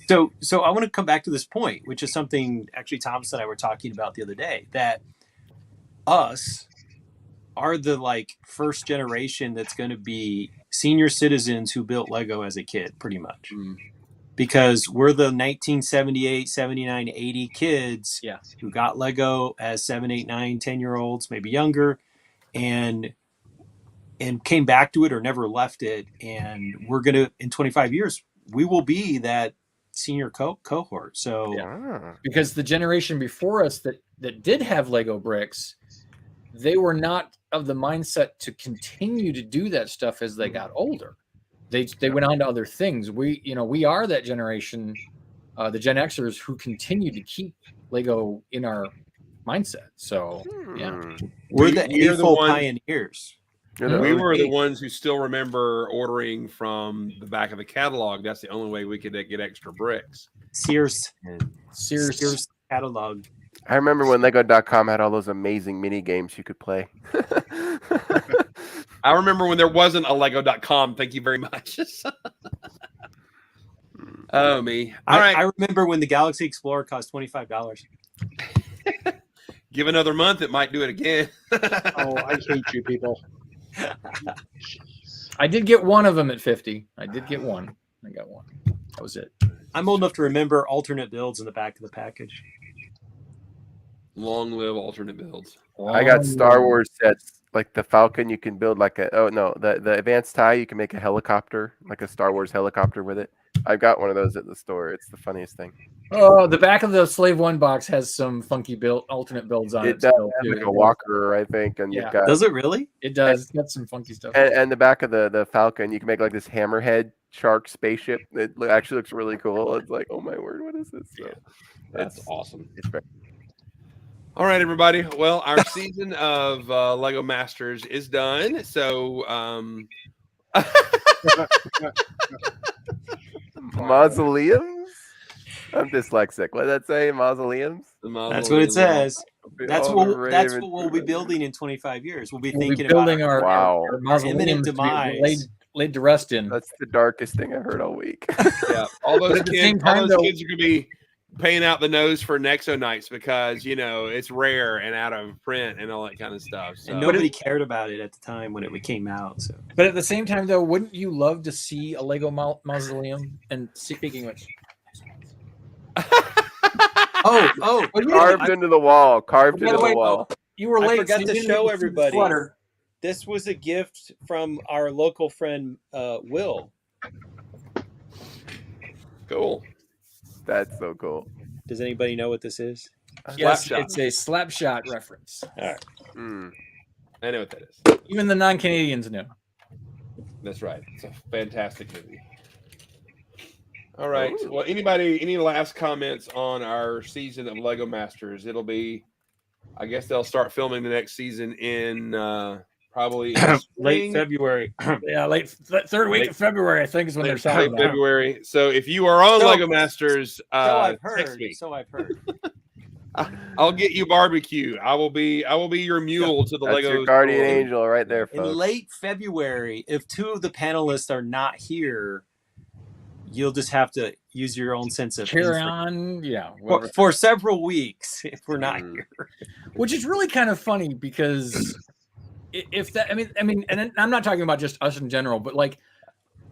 So I want to come back to this point, which is something actually Thomas and I were talking about the other day, that us are the first generation that's going to be senior citizens who built Lego as a kid, pretty much. Because we're the 1978, 79, 80 kids who got Lego as 7, 8, 9, 10-year-olds, maybe younger, and came back to it or never left it. And we're going to, in 25 years, we will be that senior cohort. So because the generation before us that did have Lego bricks, they were not of the mindset to continue to do that stuff as they got older. They went on to other things. We are that generation, the Gen Xers, who continue to keep Lego in our mindset. So yeah, we're the We're the A-full ones- pioneers. We were the ones who still remember ordering from the back of the catalog. That's the only way we could get extra bricks. Sears catalog. I remember when Lego.com had all those amazing mini games you could play. I remember when there wasn't a Lego.com. Thank you very much. Oh, me. All right. I remember when the Galaxy Explorer cost $25. Give another month. It might do it again. Oh, I hate you people. Jeez. I did get one of them at 50. I did get one. I got one. That was it. I'm old enough to remember alternate builds in the back of the package. Long live alternate builds. I got Star Wars sets, like the Falcon. You can build the advanced tie. You can make a helicopter, like a Star Wars helicopter with it. I've got one of those at the store. It's the funniest thing. Oh, the back of the Slave One box has some funky alternate builds on it. It does still, have too. like a walker, I think, and Yeah. you've got Does it really? It does. It's got some funky stuff. and the back of the Falcon. You can make like this hammerhead shark spaceship. It actually looks really cool. It's like, oh my word, what is this? So, That's awesome. It's very All right, everybody. Well, our season of Lego Masters is done. So, mausoleums. I'm dyslexic. What did that say? Mausoleums. That's what it says. That's All the what Ravens we'll be were- building in 25 years. We'll be We'll be thinking building about Wow. our mausoleums to be demise. laid to rest in. That's the darkest thing I've heard all week. Yeah, all those But at the same kids, all time, those though- kids are gonna be paying out the nose for Nexonites because it's rare and out of print and all that kind of stuff. So. and nobody cared about it at the time when it came out. So But at the same time, though, wouldn't you love to see a Lego mausoleum? And speaking of which, oh, Carved into the wall. Carved By into the way, the wall. you were I late. forgot so you to didn't show get see the everybody. sweater. This was a gift from our local friend Will. Cool. That's so cool. Does anybody know what this is? Yes, Slapshot. it's a Slapshot reference. All right. I know what that is. Even the non-Canadians knew. That's right. It's a fantastic movie. All right. Well, any last comments on our season of Lego Masters? It'll be, I guess they'll start filming the next season in probably in late February. Yeah, third week of February, I think, is when they're talking about. February. So if you are on Lego Masters, I've text heard. me. So I've heard. I'll get you barbecue. I will be your mule to the That's Lego your guardian store. angel right there, In folks. late February, if two of the panelists are not here, you'll just have to use your own sense of carry on. Yeah, for several weeks if we're not here. Which is really kind of funny because if that, I mean, and I'm not talking about just us in general, but like,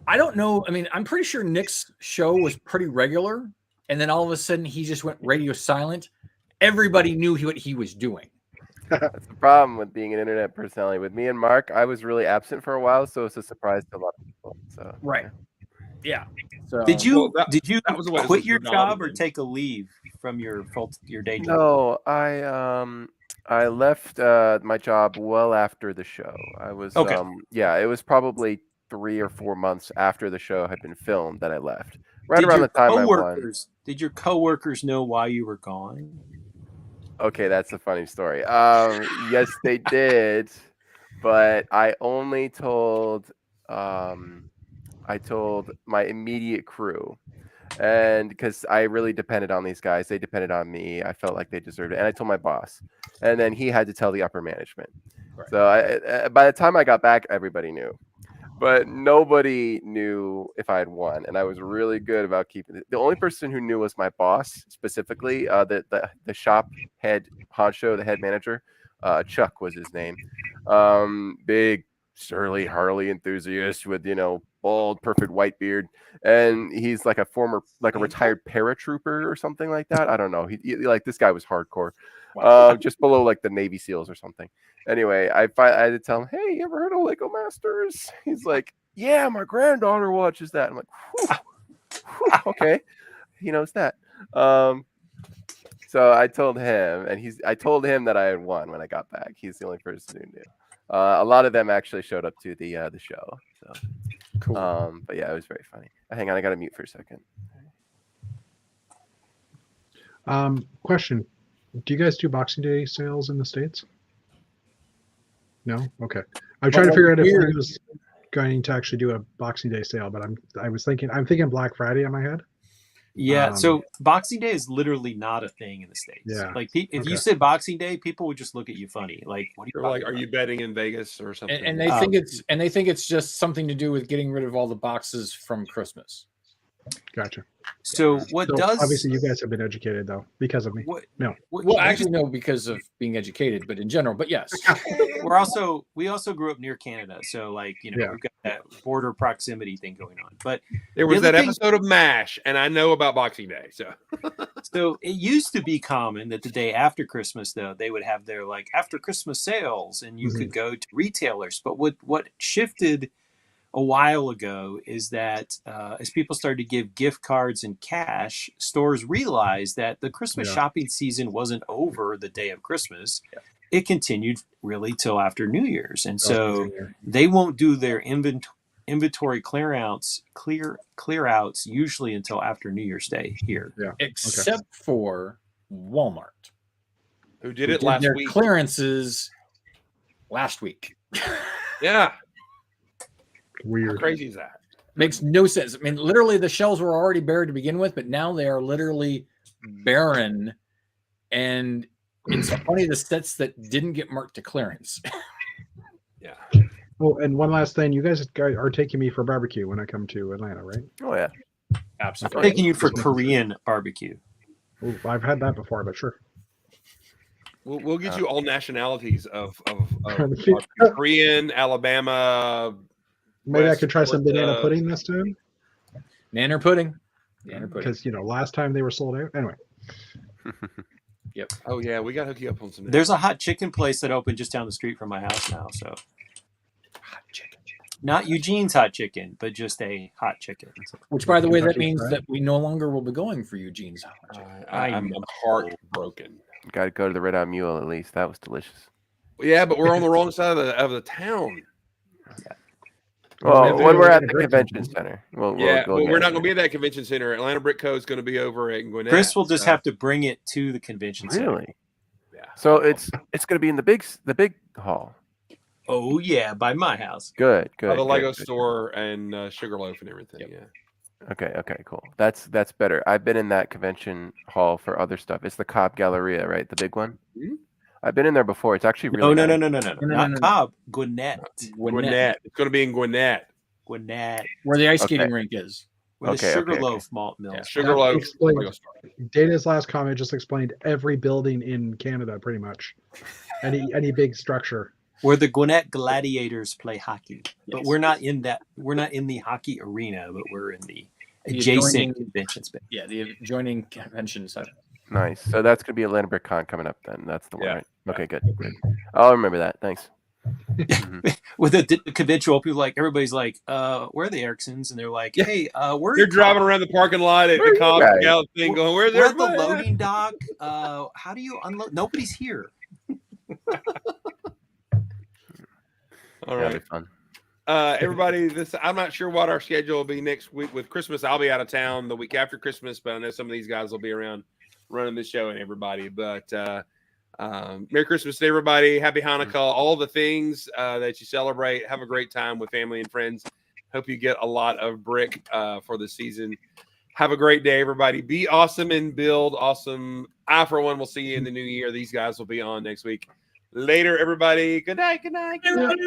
I don't know. I mean, I'm pretty sure Nick's show was pretty regular, and then all of a sudden he just went radio silent. Everybody knew what he was doing. That's the problem with being an internet personality. With me and Mark, I was really absent for a while, so it's a surprise to a lot of people. So right, yeah. So did you that was quit your job or take a leave from your day job? No, I left my job well after the show. I was okay. It was probably 3 or 4 months after the show had been filmed that I left. Right around the time I won. Did your coworkers know why you were gone? Okay, that's a funny story. Yes, they did, but I only told my immediate crew, and because I really depended on these guys, they depended on me. I felt like they deserved it, and I told my boss, and then he had to tell the upper management. Right. So by the time I got back, everybody knew. But nobody knew if I had won, and I was really good about keeping it. The only person who knew was my boss, specifically the shop head honcho, the head manager. Chuck was his name. Big, surly Harley enthusiast with bald, perfect white beard, and he's like a retired paratrooper or something like that. I don't know. He like this guy was hardcore. Wow. Just below like the Navy SEALs or something. Anyway, I had to tell him, "Hey, you ever heard of Lego Masters?" He's like, "Yeah, my granddaughter watches that." I'm like, whew, okay, he knows that. So I told him, and I told him that I had won when I got back. He's the only person who knew. A lot of them actually showed up to the show. So cool. But yeah, it was very funny. Hang on, I got to mute for a second. Question. Do you guys do Boxing Day sales in the States? No? Okay. I'm trying to figure out if he was going to actually do a Boxing Day sale, but I'm thinking Black Friday in my head. Yeah, so Boxing Day is literally not a thing in the States. Yeah. Like if you said Boxing Day, people would just look at you funny. Like, what are you betting in Vegas or something? And they think it's just something to do with getting rid of all the boxes from Christmas. Gotcha. So obviously you guys have been educated though because of me. Actually no, because of being educated, but in general, but yes. we also grew up near Canada, so we've got that border proximity thing going on. But there was that episode of MASH, and I know about Boxing Day. So it used to be common that the day after Christmas, though, they would have their after Christmas sales, and you could go to retailers. But what shifted a while ago is that as people started to give gift cards and cash, stores realized that the Christmas shopping season wasn't over the day of Christmas. Yeah. It continued really till after New Year's. And so they won't do their inventory clear outs usually until after New Year's Day here. Yeah. Except for Walmart. Who did it last week? Clearances last week. Yeah. Weird. How crazy is that? Makes no sense. I mean, literally the shelves were already bare to begin with, but now they are literally barren. And it's funny the sets that didn't get marked to clearance. Yeah. Oh, and one last thing. You guys are taking me for barbecue when I come to Atlanta, right? Oh, yeah. Absolutely. I'm taking you for Korean barbecue. Ooh, I've had that before, but sure. We'll get you all nationalities of Korean, Alabama. Maybe I could try some banana pudding this time. Nanner pudding. Because last time they were sold out. Anyway. Yep. Oh yeah, we got to hook you up on some. There's a hot chicken place that opened just down the street from my house now. So hot chicken. Not Eugene's hot chicken, but just a hot chicken. Which, by the way, that Kentucky means Fried? that we no longer will be going for Eugene's hot chicken. I'm heartbroken. Got to go to the Red Eye Mule at least. That was delicious. Yeah, but we're on the wrong side of the town. Well, maybe when we're we'll at get the a brick convention company. center, we'll Yeah, go well, we're there. not going to be at that convention center. Atlanta Brick Co. is going to be over at Gwinnett. Chris will just so- have to bring it to the convention center. Really? Yeah. So it's going to be in the big hall. Oh yeah, by my house. Good. the good, Lego good. store and Sugarloaf and everything. Yep. Yeah. Okay, cool. That's better. I've been in that convention hall for other stuff. It's the Cobb Galleria, right? The big one. Mhm. I've been in there before. It's actually No, really no, nice. not Cobb. Gwinnett. Gwinnett. It's going to be in Gwinnett. Gwinnett. Where the ice Okay. skating rink is. Where Okay, the okay, Sugarloaf malt mill. Yeah. Sugarloaf. explains- Lego store. Dana's last comment just explained every building in Canada, pretty much. Any big structure. Where the Gwinnett Gladiators play hockey. But Yes. we're not in that. We're not in the hockey arena, but we're in the The adjacent adjoining- convention space. Yeah, the adjoining convention center. Nice. So that's going to be Atlanta Brick Con coming up then. That's the one, Yeah. right? Okay, good. I'll remember that. Thanks. Mhm. With the conventional people, like everybody's like, where are the Ericksons? And they're like, Yeah. hey, we're They're driving around the parking lot at Where are the you Cobb guys? Gal thing going, where's We're at the everybody? loading dock. How do you unload? Nobody's here. All That'll right. be fun. Everybody, I'm not sure what our schedule will be next week with Christmas. I'll be out of town the week after Christmas, but I know some of these guys will be around running the show and everybody. But Merry Christmas to everybody. Happy Hanukkah. All the things that you celebrate. Have a great time with family and friends. Hope you get a lot of brick for the season. Have a great day, everybody. Be awesome and build awesome. I, for one, will see you in the new year. These guys will be on next week. Later, everybody. Good night. Good night. Good night.